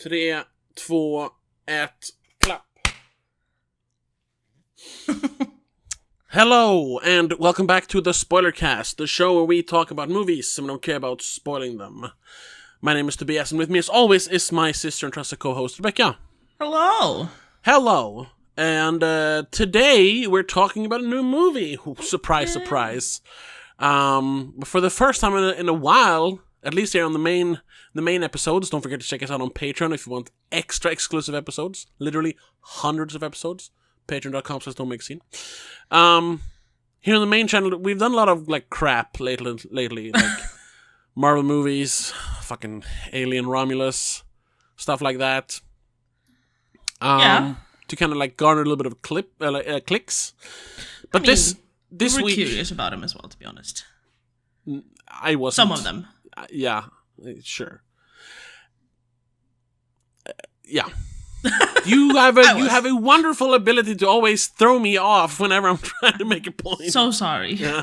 3, 2, 1, klapp. Hello, and welcome back to the Spoilercast, the show where we talk about movies and we don't care about spoiling them. My name is Tobias, and with me as always is my sister and trusted co-host, Rebecca. Hello. Hello. And today we're talking about a new movie. Surprise, surprise. For the first time in a while, at least here on the main episodes, don't forget to check us out on Patreon if you want extra exclusive episodes. Literally hundreds of episodes. Patreon.com/Don'tMakeScene. Here on the main channel, we've done a lot of like crap lately, like Marvel movies, fucking Alien Romulus, stuff like that. To kind of like garner a little bit of clicks. But this we're week, curious about them as well, to be honest. I wasn't. Some of them. Yeah, sure. Yeah. You have a wonderful ability to always throw me off whenever I'm trying to make a point. So sorry. Yeah.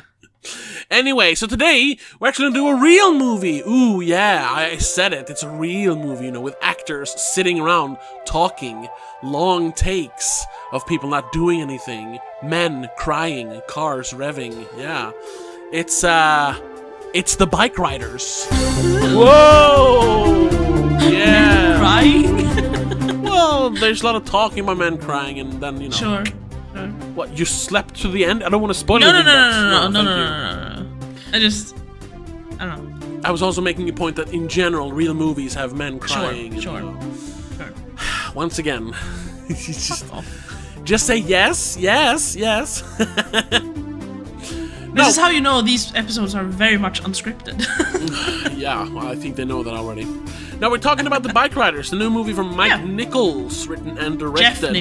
Anyway, so today we're actually gonna do a real movie. Ooh, yeah, I said it. It's a real movie, with actors sitting around talking, long takes of people not doing anything, men crying, cars revving. Yeah, it's the Bike Riders. Whoa, yeah, Crying. Well, there's a lot of talking about men crying, and then Sure. What, you slept to the end? I don't want to spoil No. anything. I don't know. I was also making a point that in general, real movies have men crying. Sure. Once again, just say yes. This is how you know these episodes are very much unscripted. Yeah, well, I think they know that already. Now we're talking about The Bike Riders, the new movie from Mike Nichols, written and directed.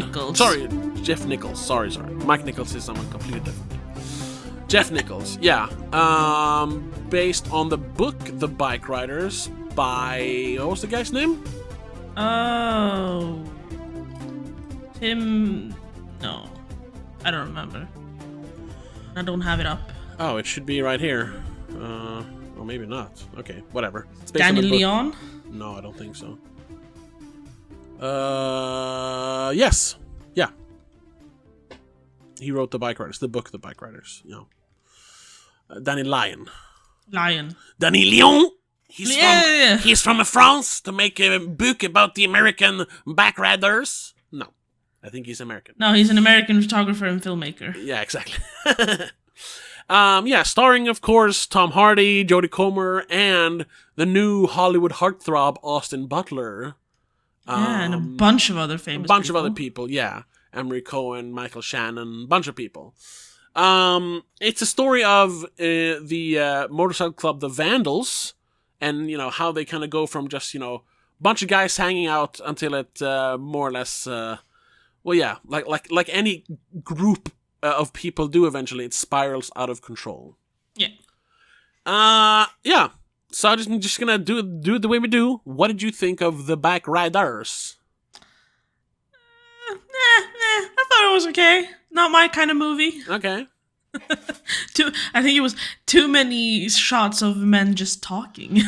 Jeff Nichols. Sorry. Mike Nichols is someone completely different. Jeff Nichols, yeah. Based on the book The Bike Riders by... What was the guy's name? Oh... Tim... No. I don't remember. I don't have it up. Oh, it should be right here. Or maybe not. Okay, whatever. It's based on Danny the book. Leon? No, I don't think so. Yes. Yeah. He wrote The Bike Riders, the book The Bike Riders, Danny Lion. Danny Leon! He's from France to make a book about the American bike riders. No, I think he's American. No, he's an American photographer and filmmaker. Yeah, exactly. Starring, of course, Tom Hardy, Jodie Comer, and the new Hollywood heartthrob, Austin Butler. And a bunch of other famous people. Other people, yeah. Emery Cohen, Michael Shannon, bunch of people. It's a story of the motorcycle club, the Vandals, and, how they kind of go from just, bunch of guys hanging out until it more or less, like any group of people do eventually, it spirals out of control. Yeah. Yeah. So I'm just gonna do it the way we do. What did you think of The Bike Riders? I thought it was okay. Not my kind of movie. Okay. I think it was too many shots of men just talking.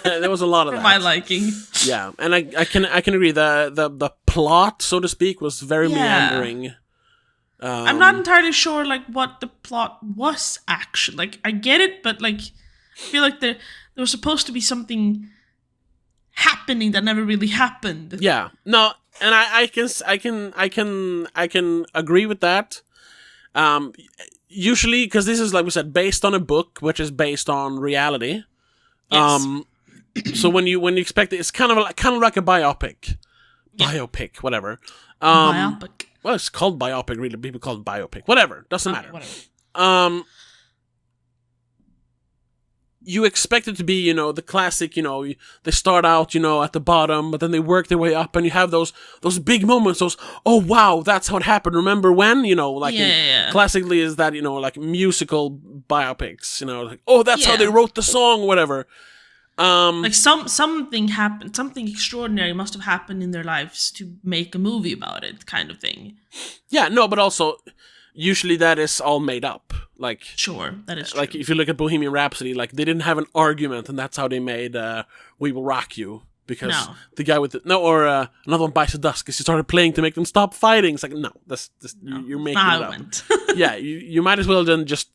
There was a lot of that. For my liking. Yeah, and I can agree. The plot, so to speak, was very meandering. I'm not entirely sure what the plot was actually. I get it, but I feel like there was supposed to be something happening that never really happened. Yeah. No, and I can agree with that. Usually, because this is, like we said, based on a book, which is based on reality. Yes. So when you expect it, it's kind of like a biopic. Yeah. Biopic, whatever. Biopic. Well, it's called biopic, really. People call it biopic. Whatever. Doesn't matter. Whatever. You expect it to be, the classic, they start out, at the bottom, but then they work their way up, and you have those big moments, oh wow, that's how it happened, remember when? Classically is that, like musical biopics, oh, that's how they wrote the song, whatever. Something happened, something extraordinary must have happened in their lives to make a movie about it, kind of thing. Yeah, no, but also, usually that is all made up. Sure, that is true. If you look at Bohemian Rhapsody, they didn't have an argument, and that's how they made We Will Rock You. because No. the guy with another one bites the dust because he started playing to make them stop fighting. It's like, no, you're making Now it I up. went. Yeah, you might as well then just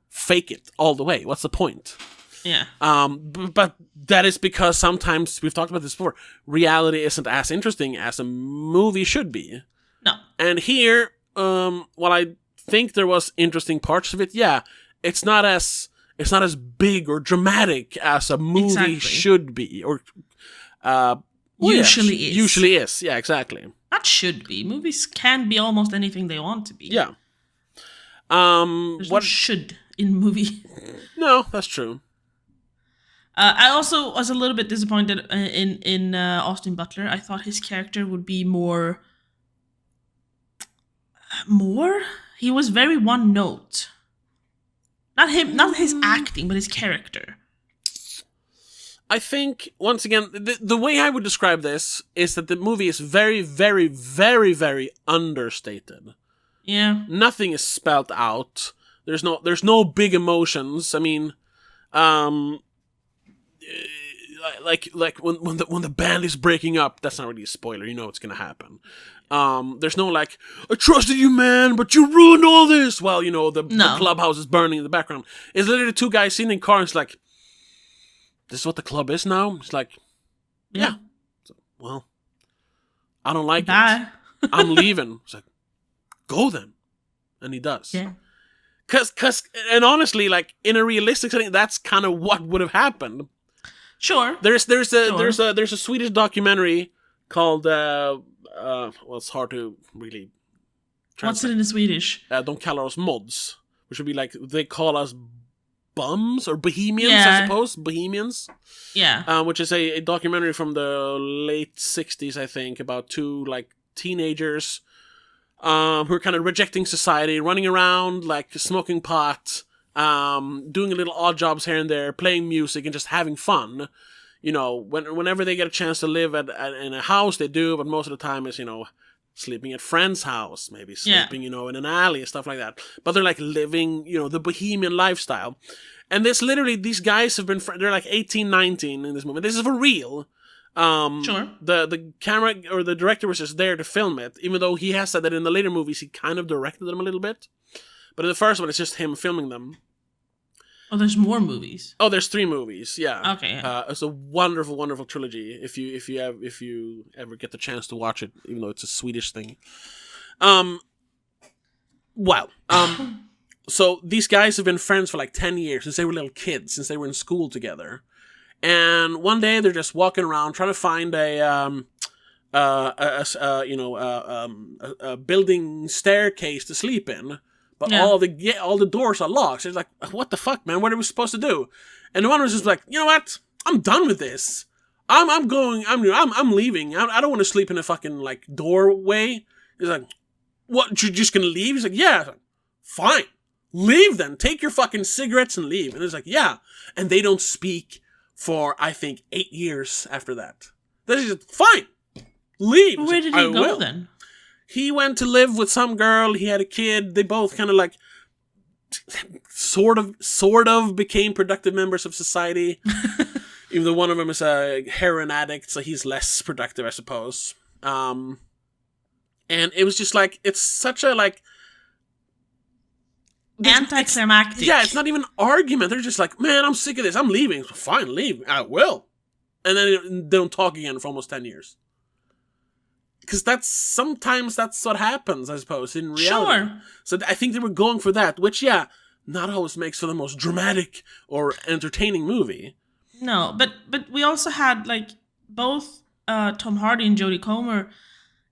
fake it all the way. What's the point? Yeah. But that is because sometimes we've talked about this before. Reality isn't as interesting as a movie should be. No. And here, while I think there was interesting parts of it, yeah, it's not as big or dramatic as a movie should be, or usually is. Usually is, yeah, exactly. That should be. Movies can be almost anything they want to be. Yeah. There's no should in movie. No, that's true. I also was a little bit disappointed in Austin Butler. I thought his character would be more. He was very one note. Not his acting, but his character. I think, once again, the way I would describe this is that the movie is very, very, very, very understated. Yeah. Nothing is spelled out. There's no big emotions. I mean, like when the band is breaking up, that's not really a spoiler. You know what's gonna happen. There's no like, I trusted you, man, but you ruined all this. While the clubhouse is burning in the background. It's literally two guys sitting in cars like, this is what the club is now. It's like, yeah. So, well, I don't like it. I'm leaving. It's like, go then, and he does. Yeah. And honestly, like in a realistic setting, that's kind of what would have happened. Sure. There's a Swedish documentary called it's hard to really translate. What's it in Swedish? De kallar oss mods, which would be like they call us bums or bohemians, I suppose. Bohemians. Yeah. Which is a documentary from the late 60s, I think, about two like teenagers who are kind of rejecting society, running around like smoking pot, doing a little odd jobs here and there, playing music and just having fun. Whenever they get a chance to live in a house, they do, but most of the time is, sleeping at friend's house, maybe sleeping, in an alley and stuff like that. But they're like living, the bohemian lifestyle. And these guys have been, they're like 18, 19 in this movie. This is for real. Sure. The camera or the director was just there to film it, even though he has said that in the later movies he kind of directed them a little bit. But in the first one, it's just him filming them. Oh, there's more movies. Oh, there's 3 movies. Yeah. Okay. Yeah. It's a wonderful, wonderful trilogy. If you ever get the chance to watch it, even though it's a Swedish thing. So these guys have been friends for like 10 years since they were little kids, since they were in school together. And one day they're just walking around trying to find a building staircase to sleep in. But all the doors are locked. So it's like, what the fuck, man? What are we supposed to do? And the one was just like, you know what? I'm done with this. I'm leaving. I don't want to sleep in a fucking like doorway. He's like, what? You're just gonna leave? He's like, yeah. Like, fine, leave then. Take your fucking cigarettes and leave. And it's like, yeah. And they don't speak for I think 8 years after that. Then he's like, fine, leave. Where did he go then? He went to live with some girl. He had a kid. They both kind of like, sort of became productive members of society. Even though one of them is a heroin addict, so he's less productive, I suppose. And it was just like, it's such a like anticlimactic. Yeah, it's not even an argument. They're just like, man, I'm sick of this. I'm leaving. Fine, leave. I will. And then they don't talk again for almost 10 years. Because sometimes that's what happens, I suppose, in reality. Sure. So I think they were going for that, which, not always makes for the most dramatic or entertaining movie. No, but we also had, like, both Tom Hardy and Jodie Comer,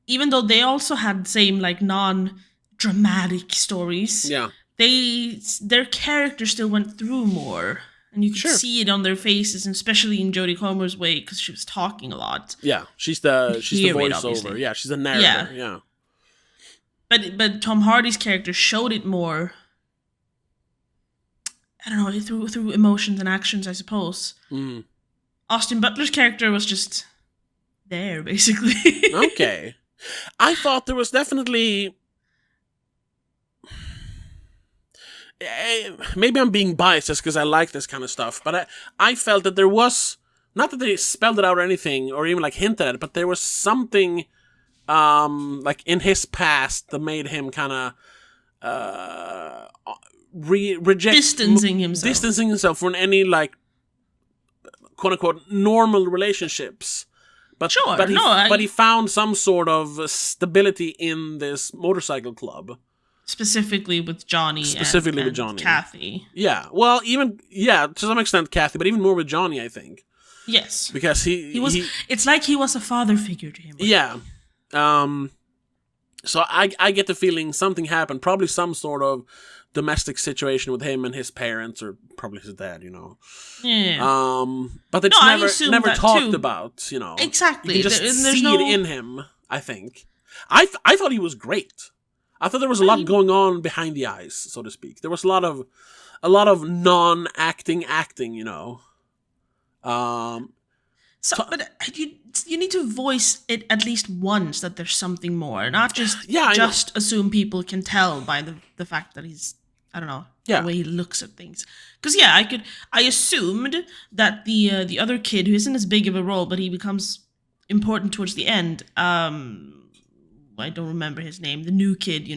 even though they also had the same, like, non-dramatic stories. Yeah. Their characters still went through more. And you could see it on their faces, and especially in Jodie Comer's way, because she was talking a lot. Yeah, she's the voiceover. Yeah, she's the narrator. Yeah. But Tom Hardy's character showed it more. I don't know, through emotions and actions, I suppose. Mm. Austin Butler's character was just there, basically. Okay, I thought there was definitely. Maybe I'm being biased just because I like this kind of stuff, but I felt that there was not that they spelled it out or anything, or even like hinted at it, but there was something like in his past that made him kind of reject distancing himself from any like quote unquote normal relationships. But sure, but he found some sort of stability in this motorcycle club. Specifically with Johnny and Kathy. Yeah. Well, to some extent Kathy, but even more with Johnny, I think. Yes. Because it's like he was a father figure to him. Yeah. So I get the feeling something happened, probably some sort of domestic situation with him and his parents, or probably his dad, Yeah. But it's never talked about, Exactly. You can just see it in him, I think. I thought he was great. I thought there was a lot going on behind the eyes, so to speak. There was a lot of non-acting, but you need to voice it at least once that there's something more, not just assume people can tell by the fact that he's, I don't know, the way he looks at things. Because I assumed that the other kid, who isn't as big of a role, but he becomes important towards the end. I don't remember his name. The new kid,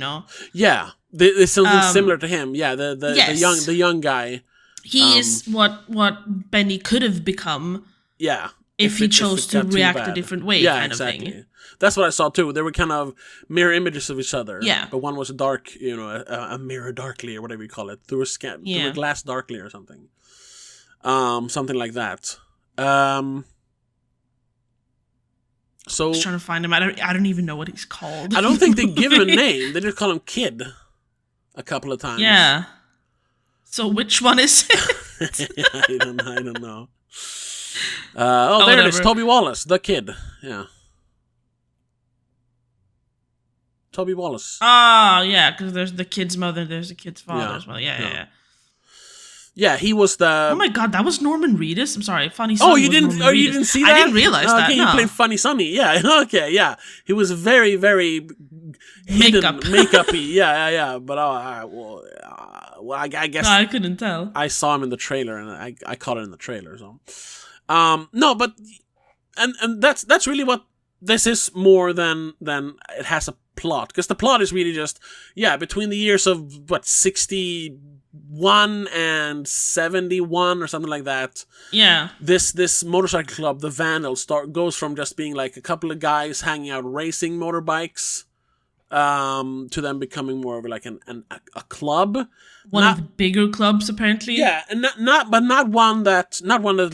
Yeah, there's something similar to him. Yeah, the young guy. He is what Benny could have become. Yeah. If he chose to react a different way, kind of thing. That's what I saw too. They were kind of mirror images of each other. Yeah. But one was a dark, a mirror darkly, or whatever you call it, through a glass darkly or something. Something like that. So I was trying to find him. I don't even know what he's called. I don't think they give him a name. They just call him Kid a couple of times. Yeah. So which one is it? I don't know. There it is. Toby Wallace, the Kid. Yeah. Toby Wallace. Yeah, because there's the kid's mother, there's the kid's father as well. Yeah. Yeah, he was the. Oh my god, that was Norman Reedus. I'm sorry, Funny Sonny. Oh, you didn't see that? I didn't realize that. Okay, no. He played Funny Sonny. Yeah. Okay. Yeah. He was very, very makeup-y. Yeah. But I guess. No, I couldn't tell. I saw him in the trailer, and I caught it in the trailer. So, no, but and that's really what this is more than it has a plot, because the plot is really just between the years of 61 and 71 or something like that. Yeah. This motorcycle club, the Vandals, goes from just being like a couple of guys hanging out racing motorbikes, to them becoming more of like a club. One of the bigger clubs, apparently. Yeah, and not one that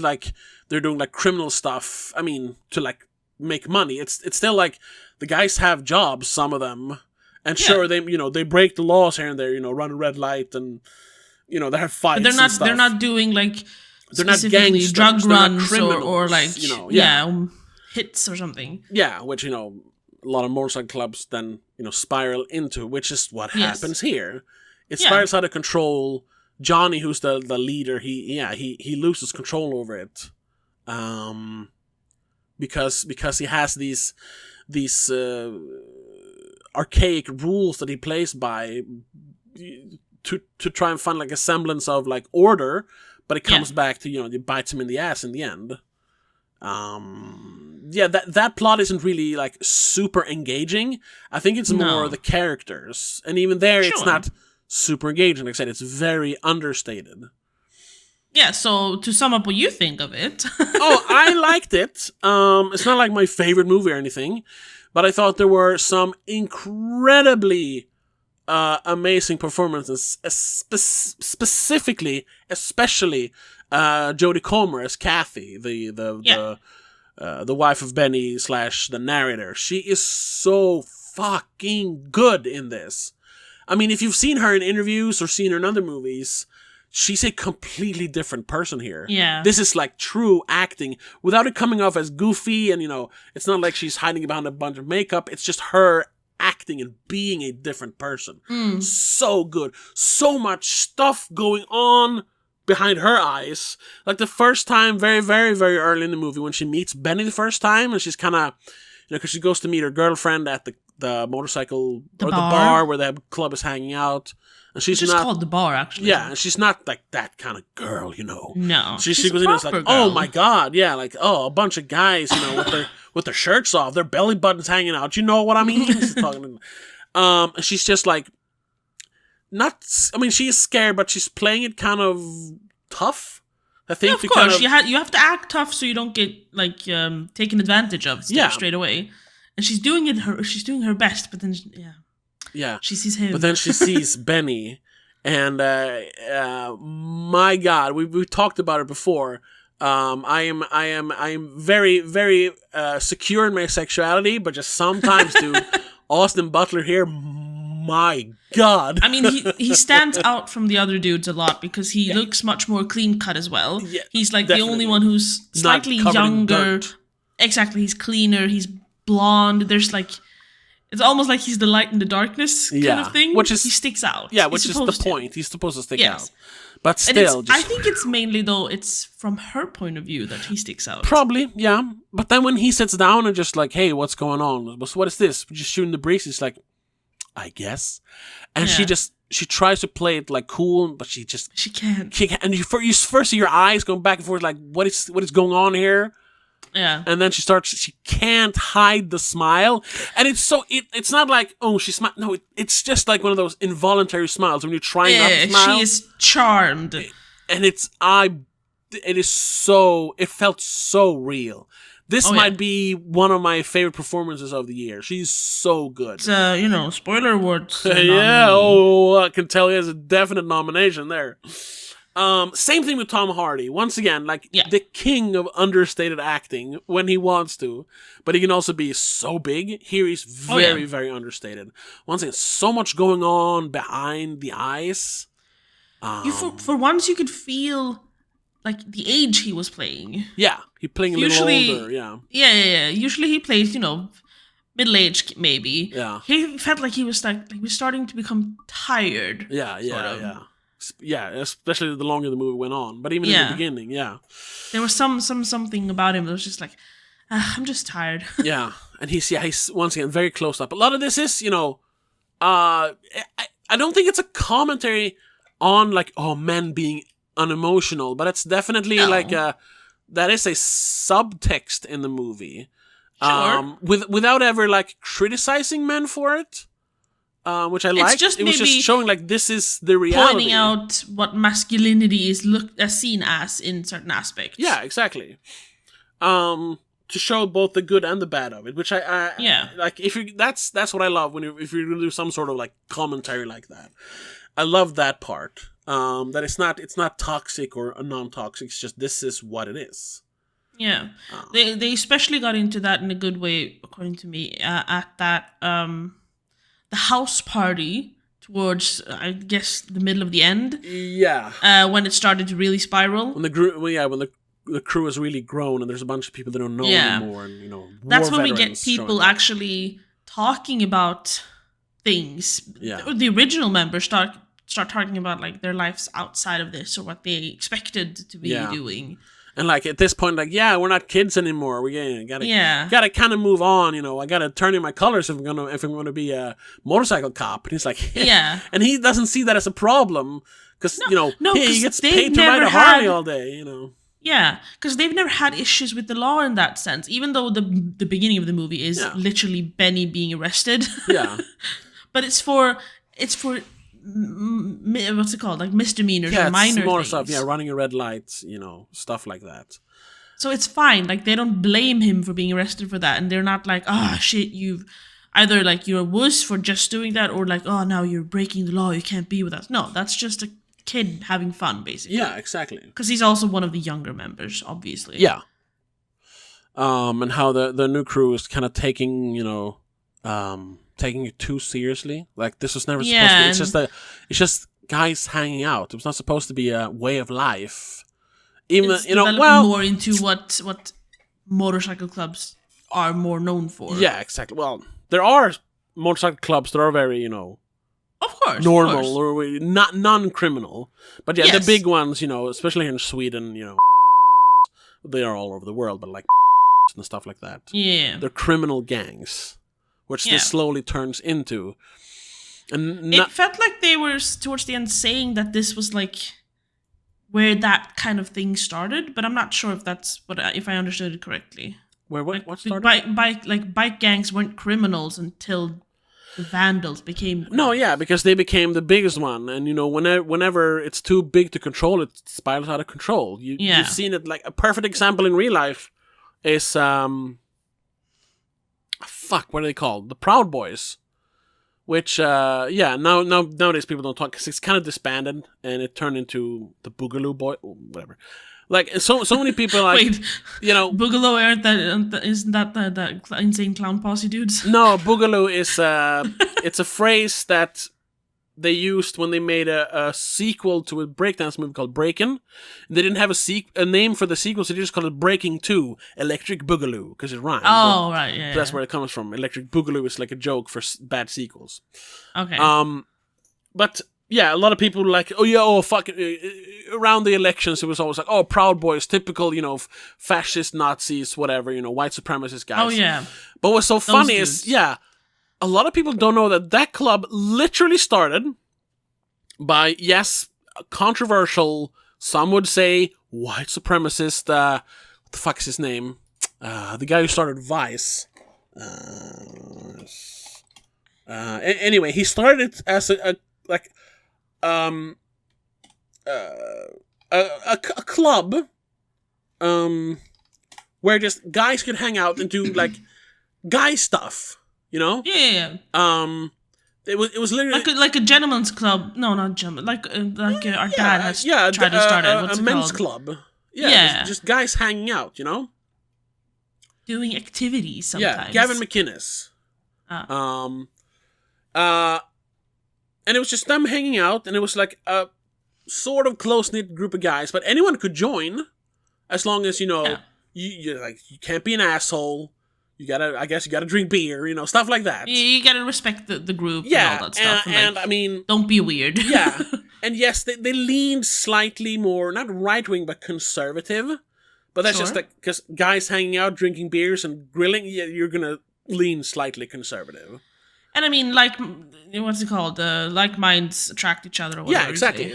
like they're doing like criminal stuff. I mean, to like make money. It's still like the guys have jobs, some of them, and sure they break the laws here and there, run a red light and they have fights. But they're not doing like they're not gangsters, drug runs criminals, or like hits or something. Yeah, which a lot of motorcycle clubs then spiral into, which is what happens here. It spirals out of control. Johnny, who's the leader, he loses control over it, because he has these archaic rules that he plays by to try and find like a semblance of like order, but it comes back to it bites him in the ass in the end. That plot isn't really like super engaging. I think it's more the characters, and even there it's not super engaging. Like I said, it's very understated. Yeah, so to sum up what you think of it. I liked it. It's not like my favorite movie or anything, but I thought there were some incredibly amazing performances, especially Jodie Comer as Kathy, the wife of Benny / the narrator. She is so fucking good in this. I mean, if you've seen her in interviews or seen her in other movies, she's a completely different person here. Yeah. This is like true acting without it coming off as goofy, and it's not like she's hiding behind a bunch of makeup. It's just her acting and being a different person. So good. So much stuff going on behind her eyes. Like the first time, very, very, very early in the movie, when she meets Benny the first time, and she's kind of because she goes to meet her girlfriend at the motorcycle The or bar. the bar where the club is hanging out, and she's It's just not. called the bar, actually. Yeah, and she's not like that kind of girl, No. She she's goes a in and it's like, proper oh girl. my god, yeah, like a bunch of guys, with their shirts off, their belly buttons hanging out. You know what I mean? She's talking, and she's just like, not. I mean, she is scared, but she's playing it kind of tough. I think. Yeah, of course. You have to act tough so you don't get like taken advantage of straight away. And she's doing her best, but then she sees him. But then she sees Benny, and my God, we talked about it before. I am very very secure in my sexuality, but just sometimes, dude, Austin Butler here. My God. I mean, he stands out from the other dudes a lot because he looks much more clean cut as well. Yeah, he's like definitely. the only one who's slightly Not covered in younger. dirt. Exactly, he's cleaner. He's blonde. There's like, it's almost like he's the light in the darkness kind of thing. Which is, he sticks out. Yeah, which is the point. He's supposed to stick out. But And still, I think it's mainly though it's from her point of view that he sticks out. Probably, yeah. But then when he sits down and just like, hey, what's going on? What is this? We're just shooting the breeze. He's like, I guess. And she tries to play it like cool, but she can't. And you first see your eyes going back and forth, like what is going on here? Yeah. And then she can't hide the smile, and it's not like, oh, she smiled. No, it's just like one of those involuntary smiles when you're trying not to smile. She is charmed, and it felt so real. This might be one of my favorite performances of the year. She's so good. Spoiler awards. Yeah, I can tell he has a definite nomination there. Same thing with Tom Hardy. Once again, the king of understated acting when he wants to, but he can also be so big. Here he's very, very understated. Once again, so much going on behind the eyes. For once, you could feel like the age he was playing. Yeah, he playing a little older. Yeah. Usually he plays, middle-aged maybe. Yeah. He felt like he was starting to become tired. Yeah. Yeah, especially the longer the movie went on. But even in the beginning, there was something about him that was just like, I'm just tired. Yeah, and he's once again very close up. A lot of this is, I don't think it's a commentary on like, oh, men being unemotional, but it's definitely that is a subtext in the movie. Sure. Without ever like criticizing men for it. Which I liked. It was just showing like this is the reality. Pointing out what masculinity is seen as in certain aspects. Yeah, exactly. To show both the good and the bad of it, which I like. That's what I love if you're gonna do some sort of like commentary like that. I love that part. That it's not toxic or non-toxic. It's just this is what it is. Yeah, they especially got into that in a good way, according to me, at that the house party towards I guess the middle of the end. Yeah. When it started to really spiral. When the crew has really grown and there's a bunch of people that don't know anymore, and that's when we get people actually talking about things. Yeah. The original members start talking about like their lives outside of this or what they expected to be doing. And like at this point, like, we're not kids anymore. We gotta kind of move on. I gotta turn in my colors if I'm gonna be a motorcycle cop. And he's like, and he doesn't see that as a problem because he gets paid to ride a Harley all day. Yeah, because they've never had issues with the law in that sense. Even though the beginning of the movie is literally Benny being arrested. Yeah, but it's for what's it called, like misdemeanors or minor more things. Stuff. Yeah, running a red light, stuff like that. So it's fine. Like they don't blame him for being arrested for that, and they're not like, shit, you've either like you're a wuss for just doing that, or like, now you're breaking the law, you can't be with us. No, that's just a kid having fun, basically. Yeah, exactly. Because he's also one of the younger members, obviously. Yeah. And how the new crew is kind of taking taking it too seriously. Like this was never supposed to be. It's just guys hanging out. It was not supposed to be a way of life. Even it's more into what motorcycle clubs are more known for. Yeah, exactly. Well, there are motorcycle clubs that are very, of course, normal or not non-criminal. But the big ones, especially here in Sweden, they are all over the world. But like and stuff like that. Yeah. They're criminal gangs, which this slowly turns into. And it felt like they were towards the end saying that this was like where that kind of thing started, but I'm not sure if that's if I understood it correctly. Where what? Like, what started? Bike gangs weren't criminals until the Vandals became criminals. No, yeah, because they became the biggest one, and whenever it's too big to control, it spirals out of control. You've seen it. Like a perfect example in real life is what are they called? The Proud Boys. Which, nowadays people don't talk because it's kind of disbanded and it turned into the Boogaloo Boy, whatever. Like so many people like, wait, Boogaloo isn't that the insane clown posse dudes? No, Boogaloo is it's a phrase that they used when they made a sequel to a breakdance movie called Breakin'. They didn't have a name for the sequel, so they just called it Breaking 2 Electric Boogaloo, because it rhymed. Oh, right, yeah. So that's where it comes from. Electric Boogaloo is like a joke for bad sequels. Okay. But yeah, a lot of people were like, fuck. Around the elections, it was always like, Proud Boys, typical, fascist Nazis, whatever, white supremacist guys. Oh, yeah. But what's so funny is, a lot of people don't know that club literally started by, controversial, some would say, white supremacist, what the fuck is his name? The guy who started Vice. Anyway, he started as a club, where just guys could hang out and do, like, guy stuff. Yeah. It was literally like a gentleman's club. No, not gentleman. Like our dad has tried to start it. What's a it men's called? club. Yeah. Just guys hanging out. Doing activities sometimes. Yeah, Gavin McInnes. And it was just them hanging out, and it was like a sort of close-knit group of guys, but anyone could join, as long as you can't be an asshole. You gotta drink beer, stuff like that. You gotta respect the group and all that stuff. And I mean, don't be weird. Yeah, and yes, they leaned slightly more, not right-wing, but conservative. But that's just like, because guys hanging out, drinking beers and grilling, you're gonna lean slightly conservative. And I mean, like, what's it called? Like minds attract each other. Or whatever. Yeah, exactly.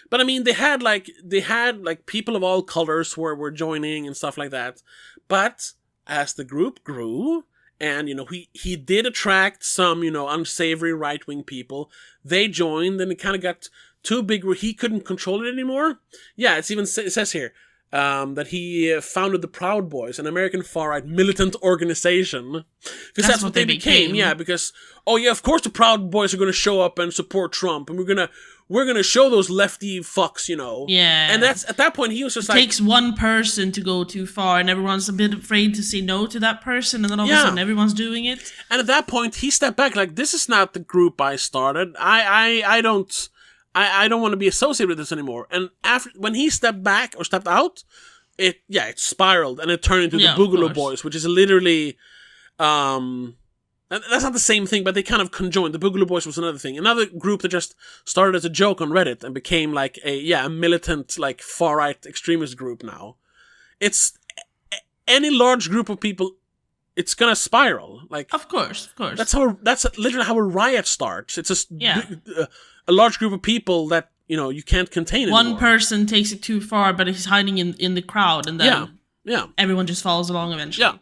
But I mean, they had people of all colors were joining and stuff like that. But as the group grew, and he did attract some unsavory right wing people. They joined, and it kind of got too big where he couldn't control it anymore. Yeah, it says here that he founded the Proud Boys, an American far-right militant organization. Because that's what they became. Yeah, because, of course the Proud Boys are going to show up and support Trump, and we're gonna show those lefty fucks, Yeah. And that's, at that point, he was just it takes one person to go too far, and everyone's a bit afraid to say no to that person, and then all of a sudden everyone's doing it. And at that point, he stepped back, like, this is not the group I started. I don't want to be associated with this anymore. And when he stepped back or stepped out, it spiraled and it turned into the Boogaloo Boys, which is literally, that's not the same thing, but they kind of conjoined. The Boogaloo Boys was another thing. Another group that just started as a joke on Reddit and became like a militant, like, far-right extremist group now. It's any large group of people, it's gonna spiral. Like, of course. That's literally how a riot starts. It's just a large group of people that you can't contain anymore. One person takes it too far, but he's hiding in the crowd, and then everyone just follows along eventually. Yeah.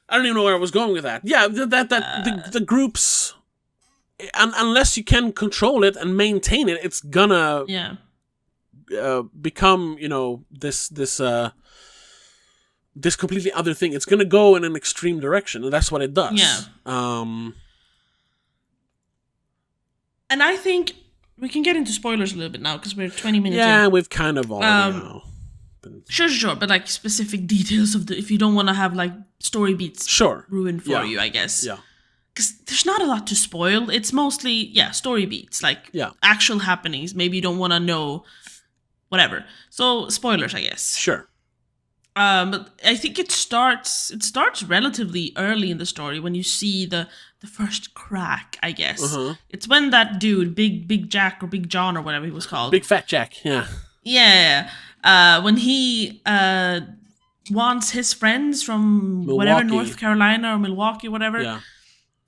I don't even know where I was going with that. Yeah, the groups, unless you can control it and maintain it, it's gonna become this completely other thing. It's gonna go in an extreme direction, and that's what it does. Yeah. And I think we can get into spoilers a little bit now, because we're 20 minutes in. Yeah, we've kind of already now. Sure, but like specific details of if you don't want to have like story beats ruined for you, I guess. Yeah. Because there's not a lot to spoil. It's mostly, story beats, like actual happenings. Maybe you don't want to know whatever. So spoilers, I guess. Sure. But I think it starts relatively early in the story when you see the first crack, I guess. Uh-huh. It's when that dude, Big Jack or Big John or whatever he was called. Big Fat Jack, yeah. Yeah. When he wants his friends from whatever, North Carolina or Milwaukee, whatever,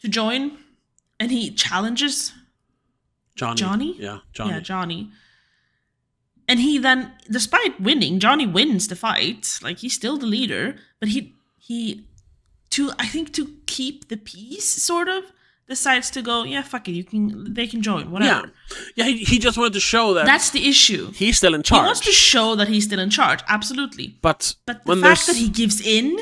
to join, and he challenges Johnny. Yeah, Johnny. Yeah, Johnny. And he then, despite winning, Johnny wins the fight. Like, he's still the leader, but he to keep the peace, sort of, decides to go, yeah, fuck it, they can join, whatever. Yeah, he just wanted to show that that's the issue. He's still in charge. He wants to show that he's still in charge, absolutely. But the fact that he gives in,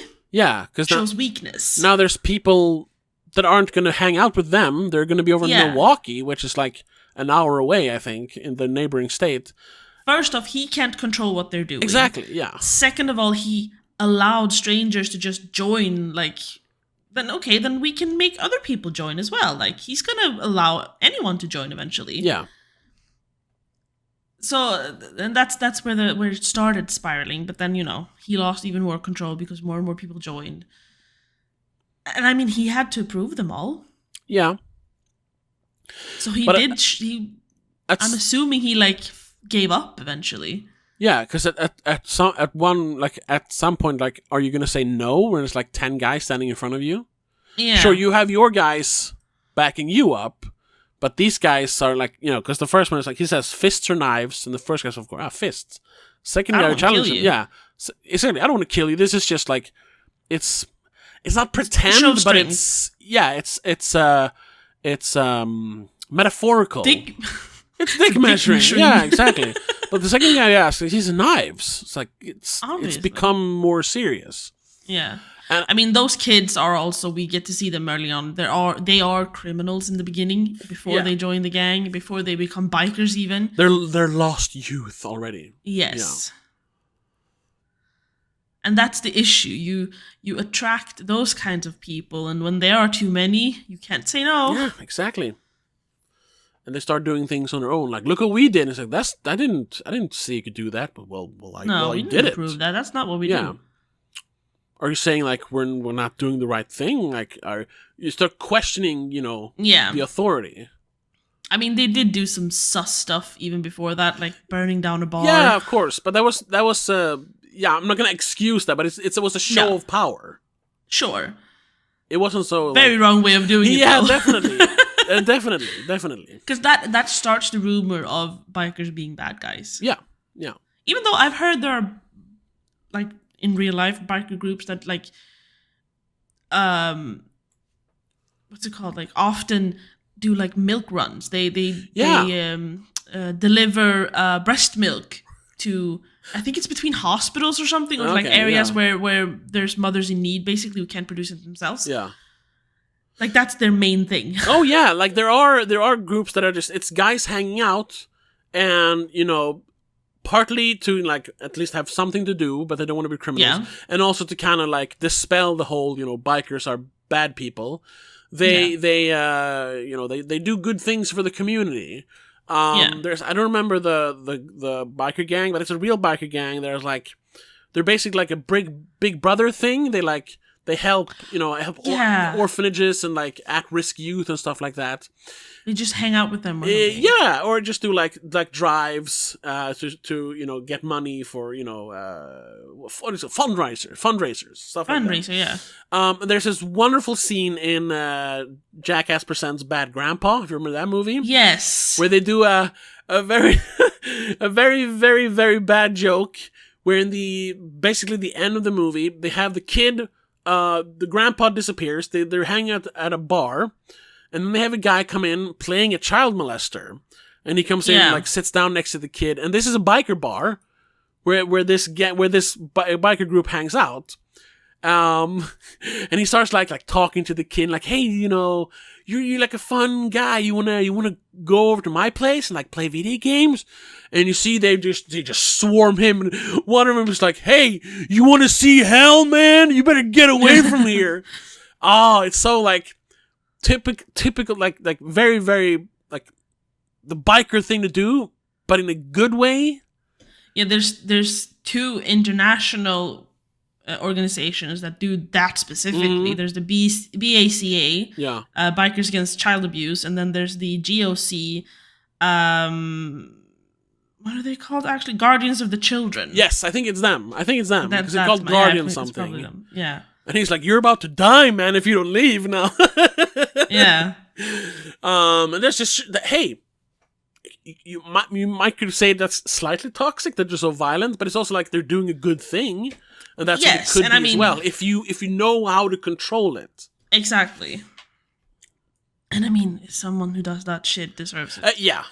shows weakness. Now there's people that aren't going to hang out with them. They're going to be over in Milwaukee, which is like an hour away, I think, in the neighboring state. First off, he can't control what they're doing. Exactly, yeah. Second of all, he allowed strangers to just join, like, then we can make other people join as well. Like, he's gonna allow anyone to join eventually. Yeah. So, and that's where it started spiraling. But then, he lost even more control because more and more people joined. And I mean, he had to approve them all. Yeah. So I'm assuming he gave up eventually. Yeah, because at some point, like, are you gonna say no when there's like 10 guys standing in front of you? Yeah. Sure, you have your guys backing you up, but these guys are like, because the first one is like, he says fists or knives, and the first guy's of course fists. Second guy challenges him. Yeah, so, essentially, I don't want to kill you. This is just like, it's not pretend, but it's metaphorical. It's dick measuring. Yeah, exactly. But the second guy asks, he's knives. It's like, it's become more serious. Yeah. And I mean, those kids are also, we get to see them early on. They are criminals in the beginning, before they join the gang, before they become bikers even. They're lost youth already. Yes. Yeah. And that's the issue. You attract those kinds of people, and when there are too many, you can't say no. Yeah, exactly. And they start doing things on their own. Like, look what we did. And it's like, I didn't see you could do that, but I did it. Prove that. That's not what we do. Are you saying like we're not doing the right thing? Like, you start questioning, the authority? I mean, they did do some sus stuff even before that, like burning down a bar. Yeah, of course. But that was I'm not gonna excuse that, but it was a show of power. Sure. It wasn't so very wrong way of doing it. Yeah, though. definitely. Definitely. Because that starts the rumor of bikers being bad guys. Yeah. Even though I've heard there are, like, in real life biker groups that, like, what's it called? Like, often do like milk runs. They deliver breast milk to, I think it's between hospitals or something, or like areas where there's mothers in need, basically, who can't produce it themselves. Yeah. Like, that's their main thing. Oh yeah, like there are groups that are just, it's guys hanging out and, partly to like at least have something to do, but they don't want to be criminals. Yeah. And also to kind of like dispel the whole, bikers are bad people. They do good things for the community. There's, I don't remember the biker gang, but it's a real biker gang. They're basically like a big brother thing. They help, orphanages and like at-risk youth and stuff like that. They just hang out with them. Or just do like drives to get money for fundraisers, stuff like that. Fundraiser, yeah. There's this wonderful scene in Jackass Presents Bad Grandpa. If you remember that movie, yes, where they do a very a very very very bad joke. Where in basically the end of the movie, they have the kid. The grandpa disappears. They're hanging out at a bar, and then they have a guy come in playing a child molester, and he comes in and like sits down next to the kid. And this is a biker bar where this biker group hangs out. And he starts like talking to the kid, like, hey, you're like a fun guy. You wanna go over to my place and like play video games? And you see they just swarm him, and one of them is like, hey, you want to see hell, man? You better get away from here. Oh, it's so like typical, like very very like the biker thing to do, but in a good way. Yeah, there's two international organizations that do that specifically. There's the BACA, Bikers Against Child Abuse, and then there's the GOC, what are they called actually? Guardians of the Children. Yes, I think it's them. Because they're called Yeah, Guardian it's something. probably them. Yeah. And he's like, "You're about to die, man, if you don't leave now." Yeah. And there's just hey, you might could say that's slightly toxic that they're so violent, but it's also like they're doing a good thing, and that's what it could be as well if you know how to control it. Exactly. And I mean, someone who does that shit deserves it. Yeah.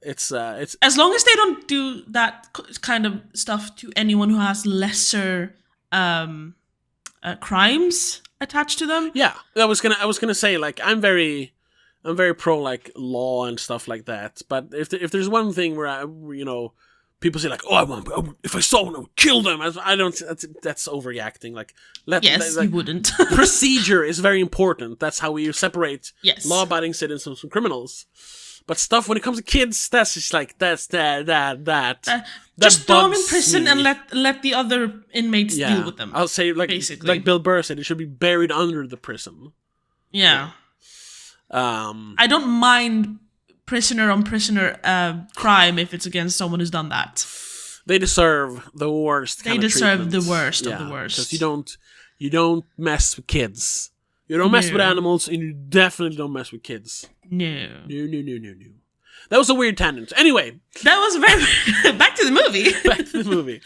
It's as long as they don't do that kind of stuff to anyone who has lesser crimes attached to them. Yeah, I was gonna say, like, I'm very pro like law and stuff like that. But if there's one thing where people say like, oh, if I saw one, I would kill them. I don't. That's overreacting. Like, you wouldn't. Procedure is very important. That's how we separate law-abiding citizens from criminals. But stuff when it comes to kids, that's just like that. Just throw them in prison and let the other inmates deal with them. I'll say basically, like Bill Burr said, it should be buried under the prison. Yeah. I don't mind prisoner on prisoner crime if it's against someone who's done that. They deserve the worst. They deserve the worst of the worst. Because you don't mess with kids. You don't mess with animals, and you definitely don't mess with kids. No. That was a weird tangent. Anyway. That was very... Back to the movie.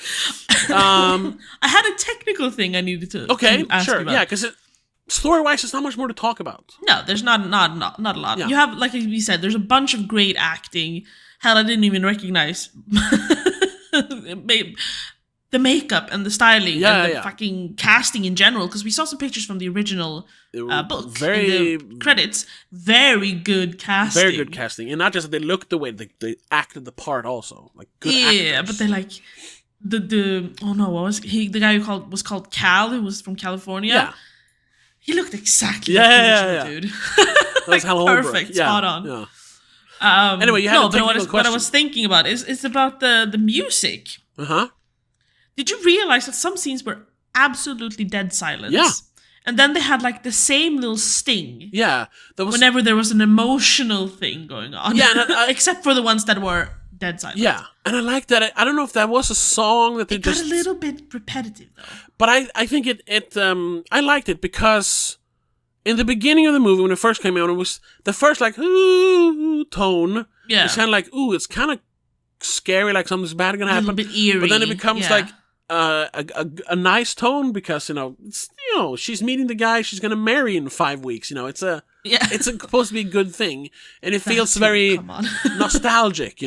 I had a technical thing I needed to ask you about. Yeah, because story-wise, there's not much more to talk about. No, there's not a lot. Yeah. You have, like we said, there's a bunch of great acting. Hell, I didn't even recognize... the makeup and the styling and the fucking casting in general, because we saw some pictures from the original book in the credits. Very good casting. Very good casting. And not just that they looked the way, they acted the part also. Like, good actors. But they like... the guy who was called Cal, who was from California? Yeah. He looked exactly like the original dude. That was Hal Holbrook. Perfect, spot on. Yeah. Anyway, you had a technical question. What I was thinking about is about the music. Uh-huh. Did you realize that some scenes were absolutely dead silence? Yeah. And then they had like the same little sting. Yeah. Whenever there was an emotional thing going on. Yeah. Except for the ones that were dead silent. Yeah. And I like that. I don't know if that was a song that they just... It got a little bit repetitive though. But I think I liked it because in the beginning of the movie, when it first came out, it was the first like ooh tone. Yeah. It's kind of like, ooh, it's kind of scary, like something's bad gonna happen. A little bit eerie. But then it becomes like a nice tone because she's meeting the guy she's gonna marry in 5 weeks. It's supposed to be a good thing, and it feels very nostalgic.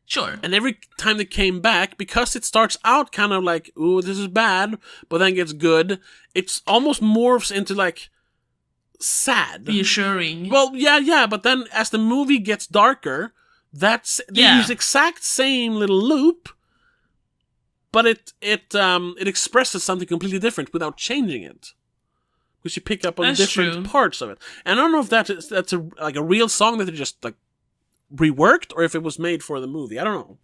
Sure. And every time they came back, because it starts out kind of like, ooh, this is bad, but then gets good, it's almost morphs into like sad, reassuring. Well, yeah, but then as the movie gets darker, they use exact same little loop, but it expresses something completely different without changing it, because you pick up on different parts of it. And I don't know if that's a real song that they just like reworked, or if it was made for the movie. I don't know.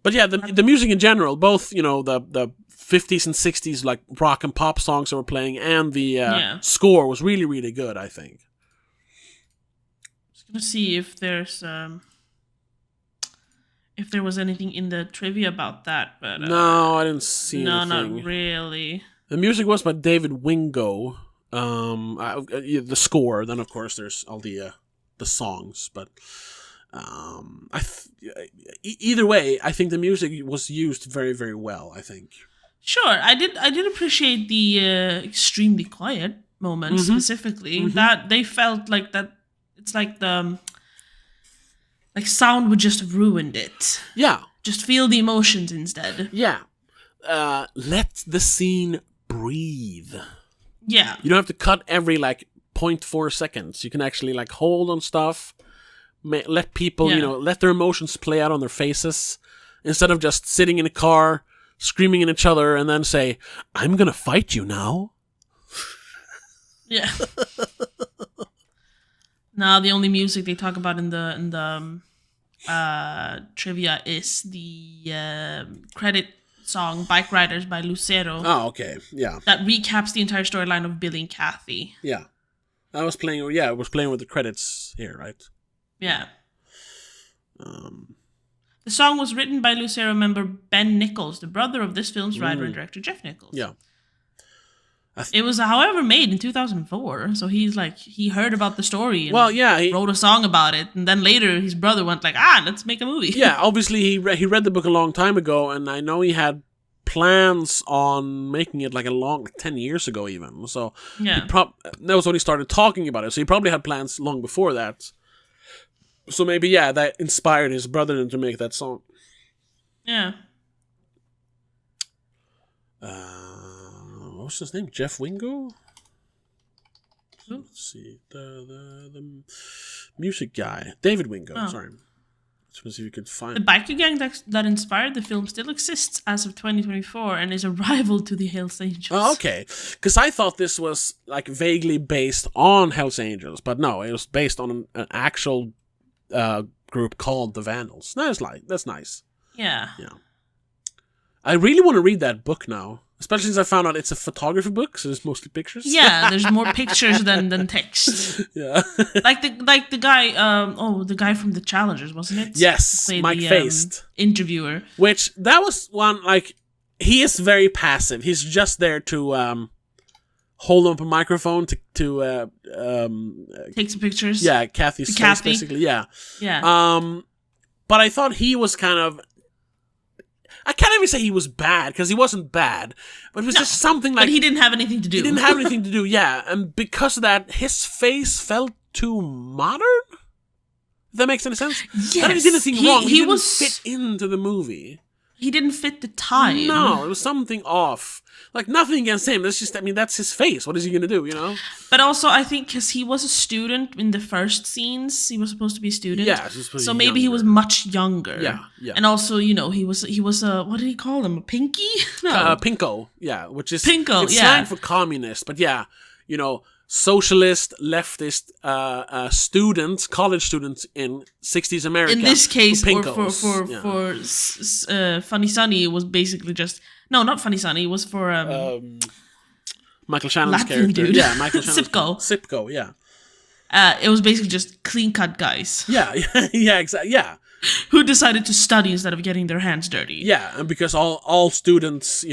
But yeah, the music in general, both the 50s and 60s like rock and pop songs that were playing, and the score was really, really good, I think. Gonna see if there's if there was anything in the trivia about that, but no, I didn't see anything. No, not really. The music was by David Wingo. The score, then of course there's all the songs, but either way, I think the music was used very, very well. I think. Sure, I did appreciate the extremely quiet moments specifically. Mm-hmm. That they felt like that. It's like the sound would just have ruined it. Yeah. Just feel the emotions instead. Yeah. Let the scene breathe. Yeah. You don't have to cut every 0.4 seconds. You can actually hold on stuff. Let people, let their emotions play out on their faces, instead of just sitting in a car, screaming at each other, and then say, "I'm gonna fight you now." Yeah. Now the only music they talk about in the trivia is the credit song "Bike Riders" by Lucero. Oh, okay, yeah. That recaps the entire storyline of Billy and Kathy. Yeah, I was playing with the credits here, right? Yeah. The song was written by Lucero member Ben Nichols, the brother of this film's writer and director Jeff Nichols. Yeah. It was, however, made in 2004, so he heard about the story and he wrote a song about it, and then later his brother went like, let's make a movie. Yeah, obviously he read the book a long time ago, and I know he had plans on making it like 10 years ago even, so that was when he started talking about it, so he probably had plans long before that. So maybe, that inspired his brother to make that song. Yeah. What's his name? Jeff Wingo? Let's see. The music guy. David Wingo, sorry. Let's see if you could find... The biker gang that inspired the film still exists as of 2024 and is a rival to the Hells Angels. Oh, okay. Because I thought this was like vaguely based on Hells Angels, but no, it was based on an actual group called the Vandals. That's nice. Yeah. I really want to read that book now. Especially since I found out it's a photography book, so it's mostly pictures. Yeah, there's more pictures than text. Yeah. like the guy, the guy from the Challengers, wasn't it? Yes, Mike Faced. Interviewer. Which, that was one, he is very passive. He's just there to hold up a microphone to take some pictures. Yeah, Kathy's face, basically, yeah. But I thought he was kind of... I can't even say he was bad, because he wasn't bad, but it was just something like... But he didn't have anything to do. He didn't have anything to do, yeah, and because of that, his face felt too modern? If that makes any sense? Yes. Not that he did anything wrong, he didn't fit into the movie. He didn't fit the time. No, it was something off. Like, nothing against him, it's just, that's his face, what is he gonna do, you know? But also, I think, because he was a student in the first scenes, he was supposed to be a student. Yeah, so maybe he was much younger. Yeah. And also, he was a, what did he call him, a pinky? No. Pinko, yeah, which is... Pinko, it's slang for communist, but socialist, leftist students, college students in 60s America. In this case, for Funny Sonny, it was basically just... No, not Funny Sonny, it was for... Michael Shannon's Latin character. dude. Yeah, Michael Shannon's Sipko, yeah. It was basically just clean-cut guys. Yeah, exactly, yeah. Who decided to study instead of getting their hands dirty. Yeah, and because all students,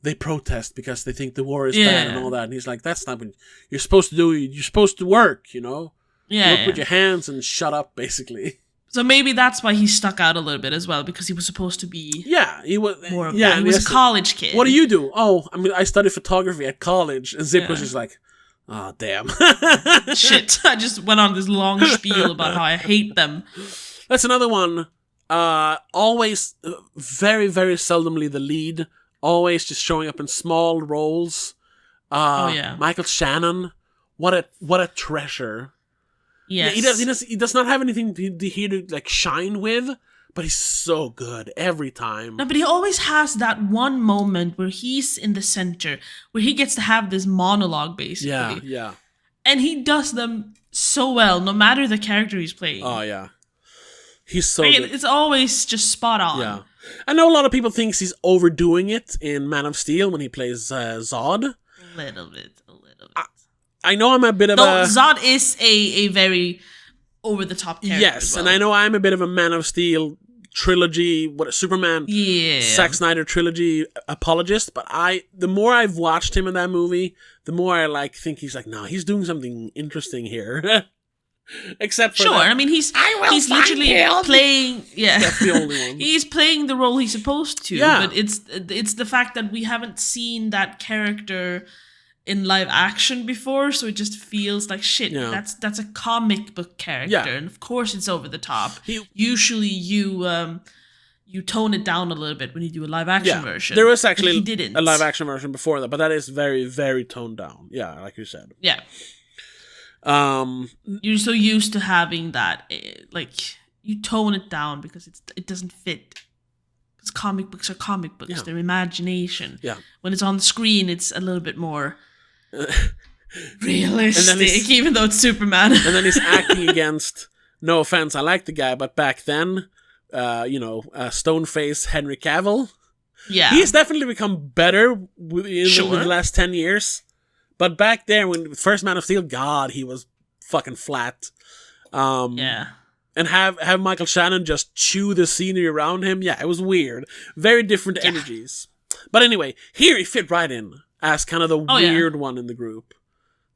they protest because they think the war is bad and all that. And he's like, that's not what you're supposed to do. You're supposed to work, Work with your hands and shut up, basically. So maybe that's why he stuck out a little bit as well, because he was supposed to be... Yeah, he was... More of that. He was a college kid. What do you do? Oh, I studied photography at college. And Zip was just like, oh, damn. Shit, I just went on this long spiel about how I hate them. That's another one. Always, very, very seldomly the lead. Always just showing up in small roles. Michael Shannon. What a treasure. Yes. Yeah, he does not have anything to shine with, but he's so good every time. No, but he always has that one moment where he's in the center, where he gets to have this monologue, basically. Yeah. And he does them so well, no matter the character he's playing. Oh, yeah. He's so good. It's always just spot on. Yeah. I know a lot of people think he's overdoing it in Man of Steel when he plays Zod. A little bit. I know I'm a bit of a... Zod is a very over-the-top character. Yes, and I know I'm a bit of a Man of Steel trilogy, Superman, Zack Snyder trilogy apologist, but the more I've watched him in that movie, the more I think he's no, he's doing something interesting here. Except for that. I mean, he's literally playing. Yeah, that's the only one. He's playing the role he's supposed to. Yeah. But it's the fact that we haven't seen that character in live action before, so it just feels like shit. Yeah. That's a comic book character, and of course it's over the top. Usually you tone it down a little bit when you do a live action version. There was actually a live action version before that, but that is very, very toned down. Yeah, like you said. Yeah. You're so used to having that, you tone it down because it doesn't fit. Because comic books are comic books; they're imagination. Yeah. When it's on the screen, it's a little bit more realistic, even though it's Superman. And then he's acting against. No offense, I like the guy, but back then, Stoneface Henry Cavill. Yeah, he's definitely become better in the last 10 years. But back there, when first Man of Steel, God, he was fucking flat. And and have Michael Shannon just chew the scenery around him. Yeah, it was weird. Very different energies. But anyway, here he fit right in as kind of the weird one in the group.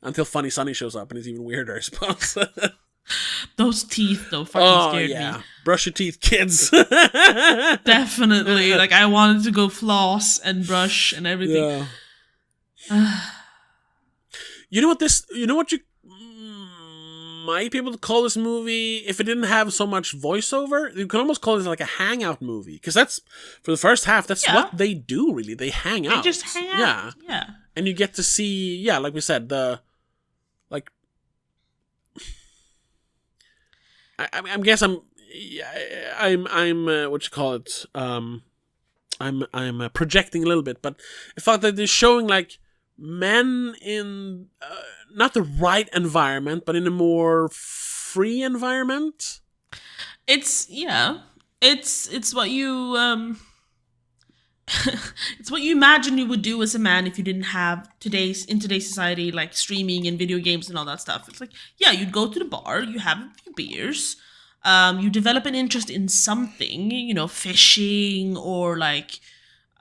Until Funny Sonny shows up and it's even weirder, I suppose. Those teeth, though, fucking scared me. Brush your teeth, kids. Definitely. Like, I wanted to go floss and brush and everything. Yeah. You know what you might be able to call this movie, if it didn't have so much voiceover, you could almost call it like a hangout movie. Because that's, for the first half, that's what they do, really. They hang out. They just hang out. Yeah. And you get to see, like we said, I guess I'm what you call it, I'm projecting a little bit, but I thought that they're showing like men in not the right environment, but in a more free environment. It's what you it's what you imagine you would do as a man if you didn't have in today's society, like streaming and video games and all that stuff. It's like, you'd go to the bar, you have a few beers, you develop an interest in something, fishing, or like,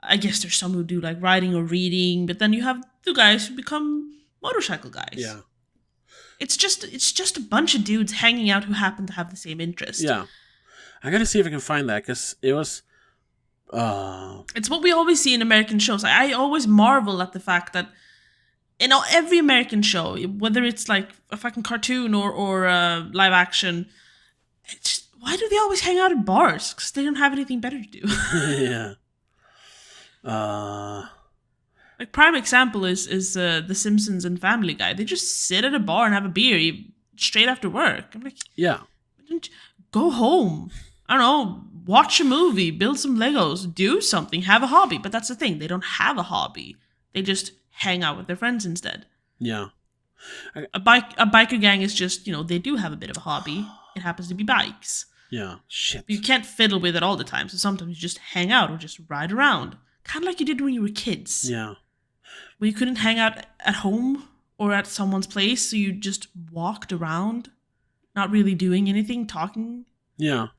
I guess there's some who do like writing or reading, but then you have the guys who become motorcycle guys. Yeah. It's just a bunch of dudes hanging out who happen to have the same interest. Yeah. I gotta see if I can find that, because it was... It's what we always see in American shows. I always marvel at the fact that in every American show, whether it's like a fucking cartoon or live action, why do they always hang out at bars? Because they don't have anything better to do. Yeah. Like, prime example is The Simpsons and Family Guy. They just sit at a bar and have a beer straight after work. I'm like, go home. I don't know. Watch a movie, build some Legos, do something, have a hobby. But that's the thing. They don't have a hobby. They just hang out with their friends instead. Yeah. A biker gang is just, they do have a bit of a hobby. It happens to be bikes. Yeah. Shit. But you can't fiddle with it all the time. So sometimes you just hang out or just ride around. Kind of like you did when you were kids. Yeah. When you couldn't hang out at home or at someone's place. So you just walked around, not really doing anything, talking. Yeah.